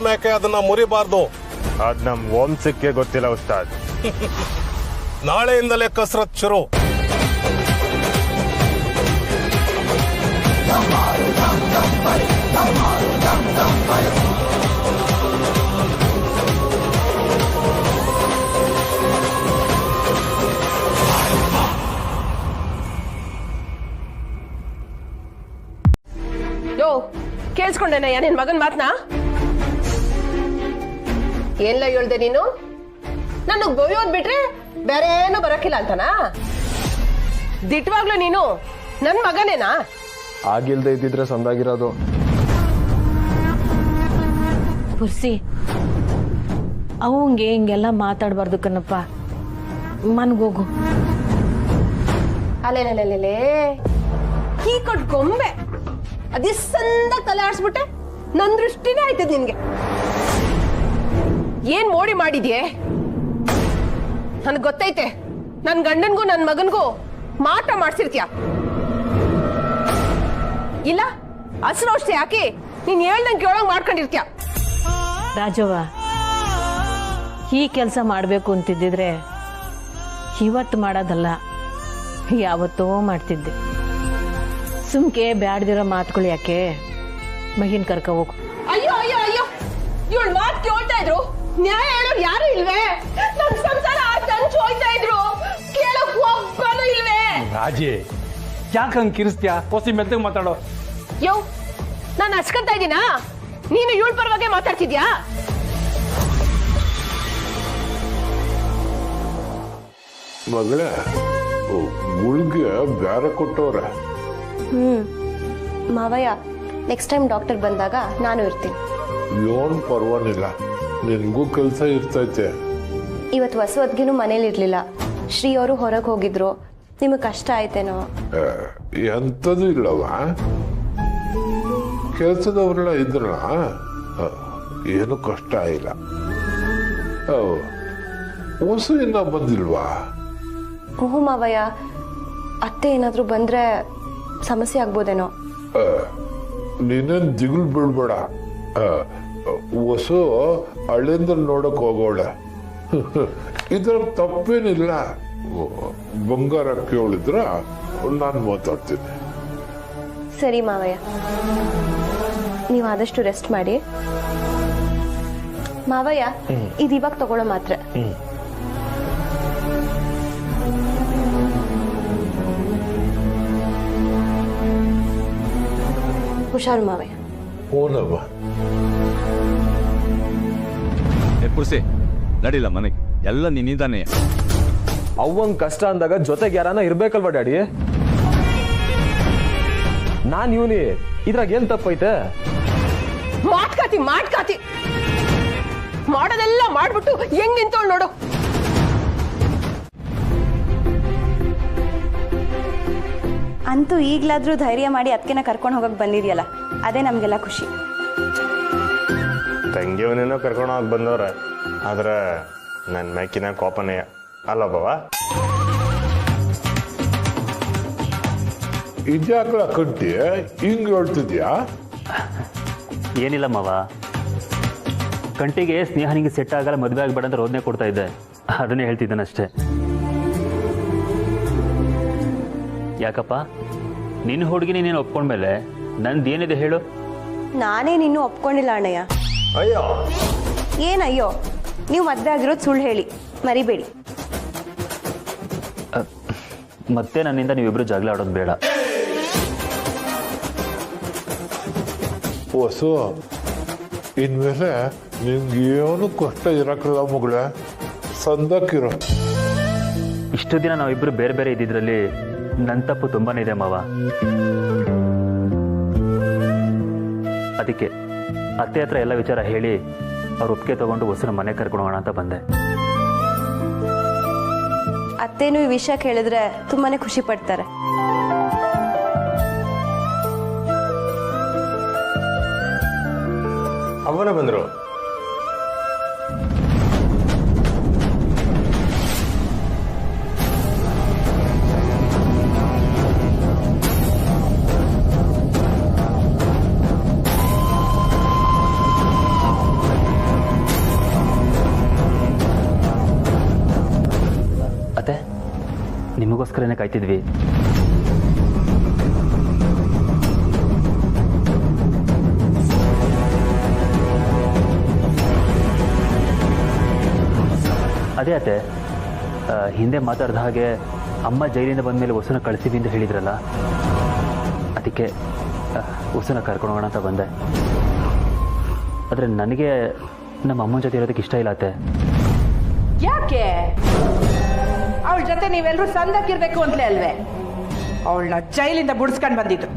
ಮೇಕೆ ಅದನ್ನ ಮುರಿಬಾರ್ದು. ಅದ್ ನಮ್ ವಂಶಕ್ಕೆ ಗೊತ್ತಿಲ್ಲ ಉಸ್ತಾದ್. ನಾಳೆಯಿಂದಲೇ ಕಸರತ್ ಶುರು. ಯೋ ಕೇಳಿಸ್ಕೊಂಡೇನಯ್ಯ ನಿನ್ ಮಗನ್ ಮಾತ್ನಾ? ಏನ್ಲ ಹೇಳ್ದೆ ನೀನು? ನನಗ್ ಬೈಯೋದ್ ಬಿಟ್ರೆ ಬೇರೆ ಏನು ಬರಕಿಲ್ಲ ಅಂತನಾ? ದಿಟ್ವಾಗ್ಲೂ ನೀನು ನನ್ ಮಗನೇನಾ? ಆಗಿಲ್ದೆ ಇದ್ದಿದ್ರೆ ಸಂದಾಗಿರೋದು. ಪುರ್ಸಿ ಅವಂಗೆ ಹಿಂಗೆಲ್ಲ ಮಾತಾಡ್ಬಾರ್ದು ಕಣಪ್ಪ. ಮನ್ಗೋಗು. ಅಲ್ಲೇನೇಲೇ ಕೀ ಕೊಟ್ ಗೊಂಬೆ ಅದಿಸ್ಸಂದ ತಲೆ ಆಡ್ಸ್ಬಿಟ್ಟೆ. ನನ್ ದೃಷ್ಟಿನೇ ಆಯ್ತದ ನಿನ್ಗೆ. ಏನ್ ಮೋಡಿ ಮಾಡಿದ್ಯೆ? ನನ್ಗೆ ಗೊತ್ತೈತೆ ನನ್ ಗಂಡನ್ಗೂ ನನ್ ಮಗನ್ಗೂ ಮಾಟ ಮಾಡ್ಸಿರ್ತೀಯ. ಇಲ್ಲ ಹಸಿರೌಷಧಿ ಹಾಕಿ ನೀನ್ ಹೇಳ್ದಂಗೆ ಕೇಳೋಂಗ್ ಮಾಡ್ಕೊಂಡಿರ್ತೀಯ. ರಾಜವ್ವ, ಈ ಕೆಲಸ ಮಾಡ್ಬೇಕು ಅಂತಿದ್ದಿದ್ರೆ ಇವತ್ತು ಮಾಡೋದಲ್ಲ, ಯಾವತ್ತೋ ಮಾಡ್ತಿದ್ದೆ. ಸುಮ್ಕೆ ಬ್ಯಾಡ್ದಿರೋ ಮಾತುಗಳು ಯಾಕೆ? ಮಗಿನ್ ಕರ್ಕ ಹೋಗು. ಅಯ್ಯೋ ಅಯ್ಯೋ ಅಯ್ಯೋ, ಇವಳು ಮಾತು ಕೇಳ್ತಾ ಇದ್ರು, ನ್ಯಾಯ ಹೇಳೋರು ಯಾರು ಇಲ್ವೇ? ನನ್ ಸಂಸಾರ ಹಂಚು ಹೋಯ್ತಾ ಇದ್ರು, ಕೇಳಕ್ ಒಬ್ಬನು ಇಲ್ವೇ? ರಾಜಿ ಯಾಕೆ ಹಂಗೆ ಕಿರಿಸ್ತೀಯಾ? ಹೊಸಿ ಮೆತ್ತಗೆ ಮಾತಾಡೋ. ಯೋ ನಾನು ಹಚ್ಕೊಂತ ಇದ್ದೀನಾ? ನೀನು ಇವಳ ಪರವಾಗಿ ಮಾತಾಡ್ತಿದ್ಯಾ? ಮಗಳೇ, ಗುಳ್ಗೆ ಬ್ಯಾರೆ ಕೊಟ್ಟವ್ರ. ಮಾವಯ್ಯ, ನೆಕ್ಸ್ಟ್ ಟೈಮ್ ಡಾಕ್ಟರ್ ಬಂದಾಗ ನಾನು ಇರ್ತೀನಿ. ಏನ್ ಪರವಾಗಿಲ್ಲ, ನಿನ್ಗೂ ಕೆಲಸ ಇರ್ತೈತೆ. ಇವತ್ತು ಹೊಸವದ್ಗಿನೂ ಮನೇಲಿ ಇರ್ಲಿಲ್ಲ. ಶ್ರೀ ಅವರು ಹೊರಗೆ ಹೋಗಿದ್ರು. ನಿಮಗೆ ಕಷ್ಟ ಆಯ್ತೇನೋ? ಎಂಥದ್ದು ಇಲ್ಲವ, ಕೆಲಸದವ್ರೆಲ್ಲ ಇದ್ರಲ್ಲ, ಏನು ಕಷ್ಟ ಇಲ್ಲ. ಹೊಸ ಇನ್ನ ಬಂದಿಲ್ವಾ? ಓಹೋ ಮಾವಯ್ಯ, ಅತ್ತೆ ಏನಾದ್ರೂ ಬಂದ್ರೆ ಸಮಸ್ಯೆ ಆಗ್ಬೋದೇನೋ. ನೀನೇನ್ ದಿಗುಲ್ ಬೀಳ್ಬೇಡ. ಹೊಸ ಹಳ್ಳಿಂದ ನೋಡಕ್ ಹೋಗೋಳ, ಇದ್ರ ತಪ್ಪೇನಿಲ್ಲ. ಬಂಗಾರ ಕೇಳಿದ್ರ ನಾನು ಮಾತಾಡ್ತೀನಿ. ಸರಿ ಮಾವಯ್ಯ, ನೀವು ಆದಷ್ಟು ರೆಸ್ಟ್ ಮಾಡಿ. ಮಾವಯ್ಯ, ಇದು ಇವಾಗ ತಗೊಳ್ಳೋ ಮಾತ್ರೆ. ಹುಷಾರು ಮಾವಯ್ಯ. ಓನವ್ವ. ಪುರ್ಸಿ ನಡಿಲ್ಲ ಮನೆಗೆ, ಎಲ್ಲ ನಿನ್ನಿಂದಾನೆ. ಅವಂಗ್ ಕಷ್ಟ ಅಂದಾಗ ಜೊತೆಗೆ ಯಾರನ್ನ ಇರ್ಬೇಕಲ್ವಾ ಡ್ಯಾಡಿ? ನಾನ್ ಇವನಿ, ಇದ್ರಾಗ ಏನ್ ತಪ್ಪೈತೆ? ಮಾಟ್ಕಾತಿ ಮಾಡೋದೆಲ್ಲ ಮಾಡ್ಬಿಟ್ಟು ಹೆಂಗ್ ನಿಂತೋಳ್ ನೋಡು. ಅಂತೂ ಈಗ್ಲಾದ್ರೂ ಧೈರ್ಯ ಮಾಡಿ ಅದಕ್ಕೆನ ಕರ್ಕೊಂಡು ಹೋಗಕ್ ಬಂದಿದ್ಯಲ್ಲ, ಅದೇ ನಮ್ಗೆಲ್ಲ ಖುಷಿ. ತಂಗಿಯವನೇನೋ ಕರ್ಕೊಂಡು ಹೋಗಿ ಬಂದವ್ರೆ, ಆದ್ರೆ ನನ್ನ ಮ್ಯಾಕಿನ ಕೋಪನೆಯ ಅಲ್ಲ ಬಾವ. ಇದ್ಯಾಕಲ ಕಟ್ಟಿ ಹಿಂಗ್ ಹೇಳ್ತಿದ್ಯಾ? ಏನಿಲ್ಲ ಮಾವ, ಕಂಟಿಗೆ ಸ್ನೇಹನಿಗೆ ಸೆಟ್ ಆಗಲ್ಲ, ಮದುವೆ ಆಗಬೇಡ ಅಂತ ರೋದನೆ ಕೊಡ್ತಾ ಇದ್ದೆ. ಅದನ್ನೇ ಹೇಳ್ತಿದ್ದಾನಷ್ಟೇ. ಯಾಕಪ್ಪ, ನಿನ್ನ ಹುಡುಗಿನ ನೀನು ಒಪ್ಕೊಂಡ್ಮೇಲೆ ನಂದೇನಿದೆ ಹೇಳು? ನಾನೇ ನಿನ್ನೂ ಒಪ್ಕೊಂಡಿಲ್ಲ ಅಣ್ಣಯ್ಯ. ಅಯ್ಯೋ ಏನಯ್ಯೋ? ನೀವು ಮದ್ವೆ ಆಗಿರೋದು ಸುಳ್ಳು ಹೇಳಿ ಮರಿಬೇಡಿ. ಮತ್ತೆ ನನ್ನಿಂದ ನೀವಿಬ್ರು ಜಗಳ ಆಡೋದು ಬೇಡ. ಹೊಸು, ಇನ್ಮೇಲೆ ನಿನ್ಗೇನು ಕಷ್ಟ ಇರಕ್ಕಿಲ್ಲ ಮಗಳೇ, ಸಂದಕ್ಕಿರೋ. ಇಷ್ಟು ದಿನ ನಾವಿಬ್ರು ಬೇರೆ ಬೇರೆ ಇದ್ದಿದ್ರಲ್ಲಿ ನನ್ನ ತಪ್ಪು ತುಂಬಾನೇ ಇದೆ ಮಾವ. ಅದಕ್ಕೆ ಅತ್ತೆ ಹತ್ರ ಎಲ್ಲ ವಿಚಾರ ಹೇಳಿ ಅವ್ರ ಒಪ್ಪಿಗೆ ತಗೊಂಡು ಹೊಸನ ಮನೆ ಕರ್ಕೊಂಡು ಹೋಗೋಣ ಅಂತ ಬಂದೆ. ಅತ್ತೇನು ಈ ವಿಷಯ ಕೇಳಿದ್ರೆ ತುಂಬಾನೇ ಖುಷಿ ಪಡ್ತಾರೆ. ಅವನ ಬಂದ್ರು. ಅತ್ತೆ ನಿಮಗೋಸ್ಕರನೇ ಕಾಯ್ತಿದ್ವಿ. ಅದೇ ಅತ್ತೆ ಹಿಂದೆ ಮಾತಾಡ್ದ ಹಾಗೆ ಅಮ್ಮ ಜೈಲಿಂದ ಬಂದ ಮೇಲೆ ವಸುನ ಕಳಿಸ್ತೀವಿ ಅಂತ ಹೇಳಿದ್ರಲ್ಲ, ಅದಕ್ಕೆ ವಸುನ ಕರ್ಕೊಂಡು ಹೋಗೋಣ ಅಂತ ಬಂದೆ. ಆದರೆ ನನಗೆ ನಮ್ಮ ಅಮ್ಮನ ಜೊತೆ ಇರೋದಕ್ಕೆ ಇಷ್ಟ ಇಲ್ಲ ಅತ್ತೆ. ಯಾಕೆ? ಅವಳ ಜೊತೆ ನೀವೆಲ್ಲರೂ ಸಂದಕ್ಕಿರ್ಬೇಕು ಅಂತಲೇ ಅಲ್ವೇ ಅವಳನ್ನ ಜೈಲಿಂದ ಬಿಡಿಸ್ಕೊಂಡು ಬಂದಿದ್ದು?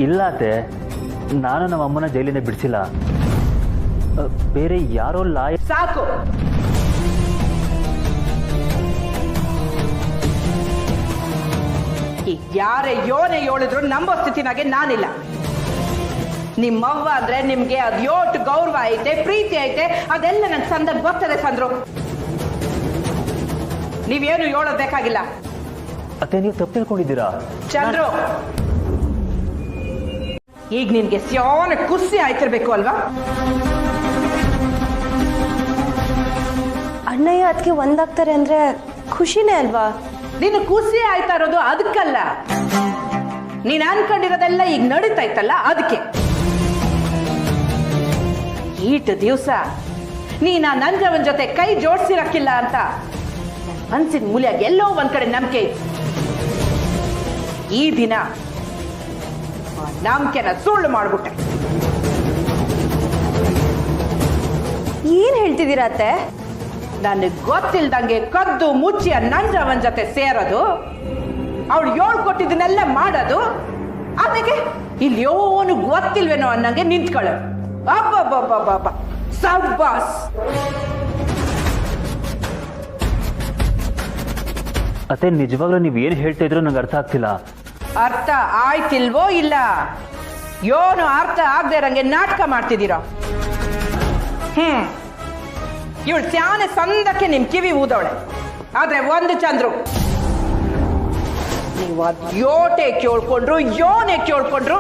ಇಲ್ಲ ಅತ್ತೆ, ನಾನು ನಮ್ಮ ಅಮ್ಮನ ಜೈಲಿಂದ ಬಿಡಿಸಿಲ್ಲ. ಬೇರೆ ಯಾರೋ ಸಾಕು. ಯಾರೇ ಯೋನೆ ಹೇಳಿದ್ರು ನಂಬೋ ಸ್ಥಿತಿನಾಗೆ ನಾನಿಲ್ಲ. ನಿಮ್ಮವ್ವ ಅಂದ್ರೆ ನಿಮ್ಗೆ ಅದ್ ಯೋಟ್ ಗೌರವ ಐತೆ, ಪ್ರೀತಿ ಐತೆ, ಅದೆಲ್ಲ ನನ್ ಸಂದರ್ಭ ಗೊತ್ತದೆ ಸಂದ್ರು. ನೀವೇನು ಹೇಳೋದ್ ಬೇಕಾಗಿಲ್ಲ. ಅತ್ತೆ ನೀವು ತಪ್ಪು ತಿಳ್ಕೊಂಡಿದ್ದೀರಾ ಚಂದ್ರು. ಈಗ ನಿನ್ಗೆ ಸ್ಯಾನೆ ಖುಷಿ ಆಯ್ತಿರ್ಬೇಕು ಅಲ್ವಾ? ಅಣ್ಣಯ್ಯ ಅದಕ್ಕೆ ಒಂದಾಗ್ತಾರೆ ಅಂದ್ರೆ ಖುಷಿನೇ ಅಲ್ವಾ? ನೀನು ಖುಷಿ ಆಯ್ತಾ ಇರೋದು ಅದಕ್ಕಲ್ಲ, ನೀನ್ ಅನ್ಕೊಂಡಿರೋದೆಲ್ಲ ಈಗ ನಡೀತಾ ಇತ್ತಲ್ಲ ಅದಕ್ಕೆ. ಈಟ್ ದಿವಸ ನೀನ ನಂಜವನ್ ಜೊತೆ ಕೈ ಜೋಡಿಸಿರಕ್ಕಿಲ್ಲ ಅಂತ ಮನ್ಸಿನ ಮೂಲ್ಯಾಗ ಎಲ್ಲೋ ಒಂದ್ ಕಡೆ ನಂಬಿಕೆ ಇತ್ತು. ಈ ದಿನ ನಂಬಿಕೆನ ಸುಳ್ಳು ಮಾಡ್ಬಿಟ್ಟೆ. ಏನ್ ಹೇಳ್ತಿದ್ದೀರಾ ಅತ್ತೆ? ನನಗೆ ಗೊತ್ತಿಲ್ದಂಗೆ ಕದ್ದು ಮುಚ್ಚಿ ನಂಜವನ್ ಜೊತೆ ಸೇರೋದು, ಅವಳು ಹೇಳ್ಕೊಟ್ಟಿದ್ದನ್ನೆಲ್ಲ ಮಾಡೋದು, ಅದಕ್ಕೆ ಇಲ್ಲಿ ಯೋನು ಗೊತ್ತಿಲ್ವೇನೋ ಅನ್ನಂಗೆ ನಿಂತ್ಕೊಳ್ಳೋದು. ಅಬ್ಬಬ್ಬಬ್ಬಬ್ಬ ಸಬ್ಬಾಸ್. ಅತ್ತೆ ನಿಜವಾಗ್ಲೂ ನೀವು ಏನು ಹೇಳ್ತಾ ಇದ್ರು ನಂಗೆ ಅರ್ಥ ಆಗ್ತಿಲ್ಲ. ಅರ್ಥ ಆಯ್ತಿಲ್ವೋ? ಇಲ್ಲ ಯೋನು ಅರ್ಥ ಆಗದೆ ಇರಂಗೆ ನಾಟಕ ಮಾಡ್ತಿದ್ದೀರಾ. ಇವಳು ಸ್ಯಾನೆ ಸಂದಕ್ಕೆ ನಿಮ್ ಕಿವಿ ಊದವಳೆ. ಆದ್ರೆ ಒಂದು ಚಂದ್ರು, ನೀವು ಅದ್ ಯೋಟೆ ಕೇಳ್ಕೊಂಡ್ರು ಯೋನೆ ಕೇಳ್ಕೊಂಡ್ರು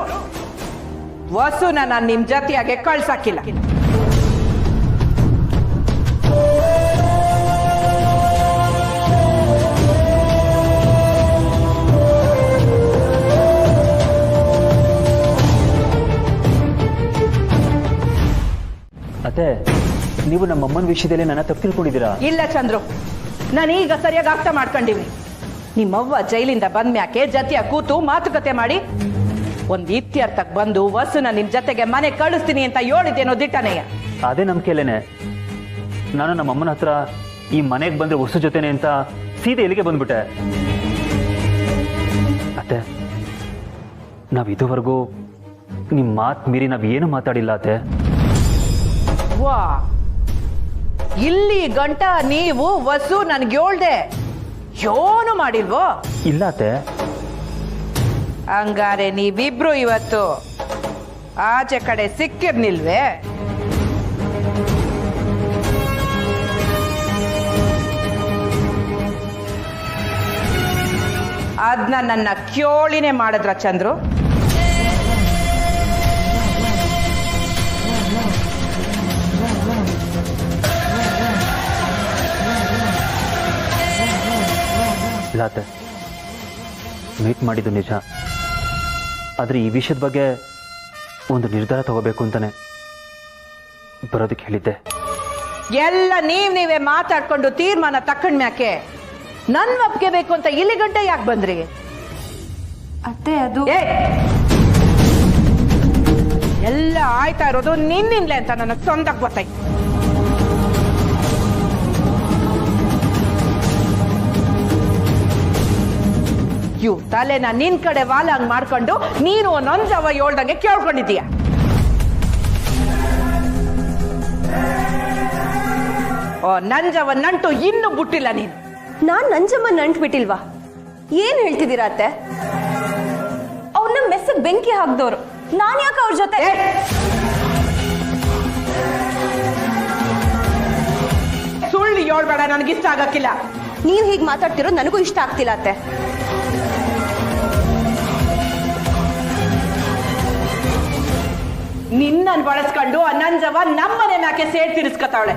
ವಸುನ ನಾನು ನಿಮ್ ಜೊತೆಯಾಗೆ ಕಳ್ಸಾಕಿಲ್ಲ. ಅತ್ತೆ ನೀವು ನಮ್ಮ ಅಮ್ಮನ ವಿಷಯದಲ್ಲಿ ನನ್ನ ತಪ್ಪು ತಿಳ್ಕೊಂಡಿದ್ದೀರಾ? ಇಲ್ಲ ಚಂದ್ರು, ನಾನು ಈಗ ಸರಿಯಾಗಿ ಅರ್ಥ ಮಾಡ್ಕೊಂಡಿವಿ. ನಿಮ್ಮವ್ವ ಜೈಲಿಂದ ಬಂದ್ಮ್ಯಾಕೆ ಜೊತೆಯ ಕೂತು ಮಾತುಕತೆ ಮಾಡಿ ಒಂದ್ ಇತ್ಯರ್ಥಕ್ಕೆ ಬಂದು ವಸುನ ನಿಮ್ ಜೊತೆಗೆ ಮನೆ ಕಳಿಸ್ತೀನಿ ಅಂತ ಹೇಳಿದ್ದೇನೋ ದಿಟ್ಟನೆಯ. ಅದೇ ನಂಬಿಕೆಯಲ್ಲೇನೆ ನಾನು ನಮ್ಮ ಅಮ್ಮನ ಹತ್ರ ಈ ಮನೆಗೆ ಬಂದ್ರೆ ವಸು ಜೊತೆನೆ ಅಂತ ಸೀದೆ ಇಲ್ಲಿಗೆ ಬಂದ್ಬಿಟ್ಟೆ. ಅತ್ತೆ ನಾವ್ ಇದುವರೆಗೂ ನಿಮ್ ಮಾತ್ ಮೀರಿ ನಾವ್ ಏನು ಮಾತಾಡಿಲ್ಲ ಅತ್ತೆ. ವಾ, ಇಲ್ಲಿ ಗಂಟ ನೀವು ವಸು ನನ್ಗೆ ಹೇಳ್ದೆ ಯೋನು ಮಾಡಿಲ್ವೋ? ಇಲ್ಲ ಅತ್ತೆ. ಹಂಗಾರೆ ನೀವಿಬ್ರು ಇವತ್ತು ಆಚೆ ಕಡೆ ಸಿಕ್ಕಿರ್ನಿಲ್ವೇ? ಅದನ್ನ ನನ್ನ ಕ್ಯೋಳಿನೇ ಮಾಡಿದ್ರ ಚಂದ್ರು? ಇಲ್ಲ ಅತ್ತೆ, ಮೀಟ್ ಮಾಡಿದ್ದು ನಿಜ, ಆದರೆ ಈ ವಿಷಯದ ಬಗ್ಗೆ ಒಂದು ನಿರ್ಧಾರ ತಗೋಬೇಕು ಅಂತಾನೆ ಬರೋದಕ್ಕೆ ಹೇಳಿದ್ದೆ. ಎಲ್ಲ ನೀವೇ ಮಾತಾಡ್ಕೊಂಡು ತೀರ್ಮಾನ ತಕೊಂಡ್ಮ್ಯಾಕೆ ನನ್ ಒಪ್ಗೆ ಬೇಕು ಅಂತ ಇಲ್ಲಿ ಗಂಟೆ ಯಾಕೆ ಬಂದ್ರಿ? ಅತ್ತೆ ಅದು ಎಲ್ಲ ಆಯ್ತಾ ಇರೋದು ನಿನ್ನಿಂದಲೇ ಅಂತ ನನಗೆ ತೊಂದಕ್ಕೆ ಗೊತ್ತಾಯ್ತು. ಇವ್ ತಲೆನ ನಿನ್ ಕಡೆ ವಾಲಂಗ್ ಮಾಡ್ಕೊಂಡು ನೀನು ನಂಜವ ಹೇಳ್ದಂಗೆ ಕೇಳ್ಕೊಂಡಿದ್ದೀಯ. ಓ ನಂಜವ ನಂಟು ಇನ್ನು ಬಿಟ್ಟಿಲ್ಲ ನೀನು. ನಾನ್ ನಂಜಮ್ಮ ನಂಟು ಬಿಟ್ಟಿಲ್ವಾ? ಏನ್ ಹೇಳ್ತಿದ್ದೀರಾ ಅತ್ತೆ? ಅವ್ರನ್ನ ಮೆಸ್ಸಿಗೆ ಬೆಂಕಿ ಹಾಕ್ದವ್ರು, ನಾನ್ ಯಾಕೆ ಅವ್ರ ಜೊತೆ? ಸುಳ್ಳು ಹೇಳ್ಬೇಡ, ನನಗಿಷ್ಟ ಆಗಕ್ಕಿಲ್ಲ. ನೀವ್ ಹೀಗ್ ಮಾತಾಡ್ತಿರೋದು ನನಗೂ ಇಷ್ಟ ಆಗ್ತಿಲ್ಲ ಅತ್ತೆ. ನಿನ್ನನ್ ಬಳಸ್ಕೊಂಡು ನಂಜವ ನಮ್ಮನೆ ಮ್ಯಾಕೆ ಸೇಡ್ ತಿರ್ಸ್ಕತಾವಳೆ.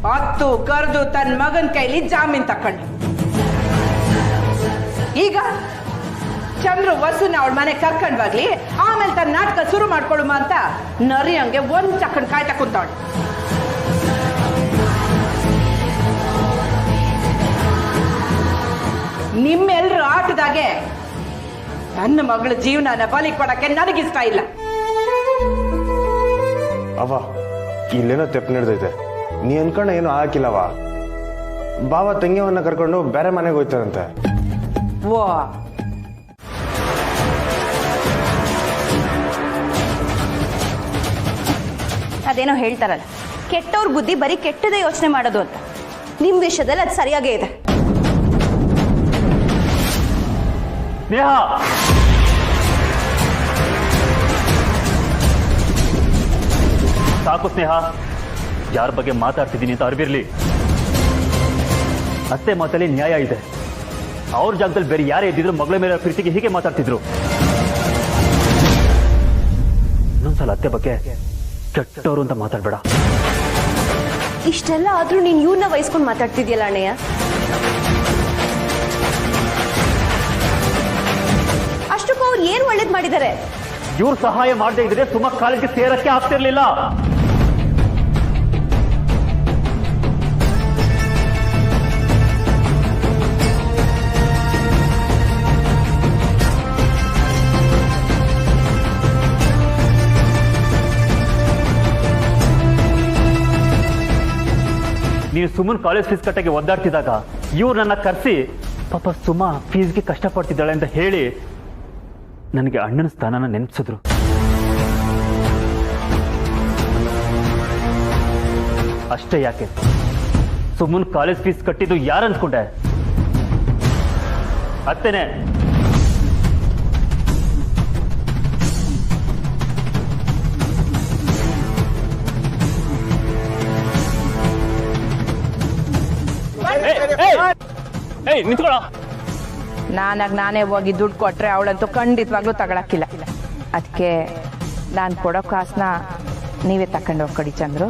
ಹತ್ತು ಕರೆದು ತನ್ನ ಮಗನ ಕೈಲಿ ಜಾಮೀನ್ ತಕೊಂಡು ಈಗ ಚಂದ್ರು ವಸುನ ಅವಳ ಮನೆಗೆ ಕರ್ಕೊಂಡ್ ಬರ್ಲಿ, ಆಮೇಲೆ ತನ್ನ ನಾಟಕ ಶುರು ಮಾಡ್ಕೊಳುಮ ಅಂತ ನರಿ ಹಂಗೆ ಒಂದ್ ಚಕ್ಕಂಡ್ ಕಾಯ್ತಾ ಕುಂತಾವಳೆ. ನಿಮ್ಮೆಲ್ರ ಆಟದಾಗೆ ನನ್ನ ಮಗಳ ಜೀವನನ ಬಲಿ ಕೊಡಕ್ಕೆ ನನಗಿಷ್ಟ ಇಲ್ಲ. ಅವ ಇಲ್ಲೇನೋ ತೆಪ್ಪು ನಡೆದೈತೆ. ನೀ ಅನ್ಕೊಂಡ ಏನು ಹಾಕಿಲ್ಲವ. ಬಾವ ತಂಗಿಯವನ್ನ ಕರ್ಕೊಂಡು ಬೇರೆ ಮನೆಗೆ ಹೋಯ್ತಾರಂತೆ. ಓ ಅದೇನೋ ಹೇಳ್ತಾರಲ್ಲ, ಕೆಟ್ಟವ್ರ ಬುದ್ಧಿ ಬರೀ ಕೆಟ್ಟದೇ ಯೋಚನೆ ಮಾಡೋದು ಅಂತ. ನಿಮ್ ವಿಷಯದಲ್ಲಿ ಅದು ಸರಿಯಾಗೇ ಇದೆ. ಸ್ನೇಹ, ಸಾಕು ಸ್ನೇಹ. ಯಾರ ಬಗ್ಗೆ ಮಾತಾಡ್ತಿದ್ದೀನಿ ಅಂತ ಅರಿವಿರ್ಲಿ. ಅತ್ತೆ ಮಾತಲ್ಲಿ ನ್ಯಾಯ ಇದೆ. ಅವ್ರ ಜಾಗದಲ್ಲಿ ಬೇರೆ ಯಾರೇ ಇದ್ದಿದ್ರು ಮಗಳ ಮೇಲೆ ಪ್ರೀತಿಗೆ ಹೀಗೆ ಮಾತಾಡ್ತಿದ್ರು. ಇನ್ನೊಂದ್ಸಲ ಅತ್ತೆ ಬಗ್ಗೆ ಕೆಟ್ಟವರು ಅಂತ ಮಾತಾಡ್ಬೇಡ. ಇಷ್ಟೆಲ್ಲ ಆದ್ರೂ ನೀನ್ ಇವ್ರನ್ನ ವಹಿಸ್ಕೊಂಡು ಮಾತಾಡ್ತಿದ್ಯಲ್ಲ ಅಣ್ಣಯ್ಯ. ಅಷ್ಟಕ್ಕೂ ಅವ್ರು ಏನ್ ಒಳ್ಳೇದ್ ಮಾಡಿದ್ದಾರೆ? ಇವ್ರು ಸಹಾಯ ಮಾಡದೇ ಇದ್ರೆ ಸುಮಾ ಕಾಲೇಜ್ಗೆ ಸೇರಕ್ಕೆ ಆಗ್ತಿರ್ಲಿಲ್ಲ. ನೀನು ಸುಮನ್ ಕಾಲೇಜ್ ಫೀಸ್ ಕಟ್ಟಕ್ಕೆ ಒದ್ದಾಡ್ತಿದ್ದಾಗ ಇವ್ರು ನನ್ನ ಕರೆಸಿ ಪಾಪ ಸುಮಾ ಫೀಸ್ಗೆ ಕಷ್ಟಪಡ್ತಿದ್ದಾಳೆ ಅಂತ ಹೇಳಿ ನನಗೆ ಅಣ್ಣನ ಸ್ಥಾನನ ನೆನಪಿಸಿದ್ರು. ಅಷ್ಟೇ ಯಾಕೆ, ಸುಮನ್ ಕಾಲೇಜ್ ಫೀಸ್ ಕಟ್ಟಿದ್ದು ಯಾರು ಅನ್ಕೊಂಡೆ? ಅತ್ತೇನೆ. ನಿಂತ್ಕೊಳ್ಳೋ. ನಾನೇ ಹೋಗಿ ದುಡ್ಡು ಕೊಟ್ರೆ ಅವಳಂತೂ ಖಂಡಿತವಾಗ್ಲೂ ತಗೊಳಕ್ಕಿಲ್ಲ. ಅದಕ್ಕೆ ನಾನು ಕೊಡೋ ಕಾಸನ್ನ ನೀವೇ ತಕೊಂಡು ಹೋಗ್ಕೊಡಿ ಚಂದ್ರು.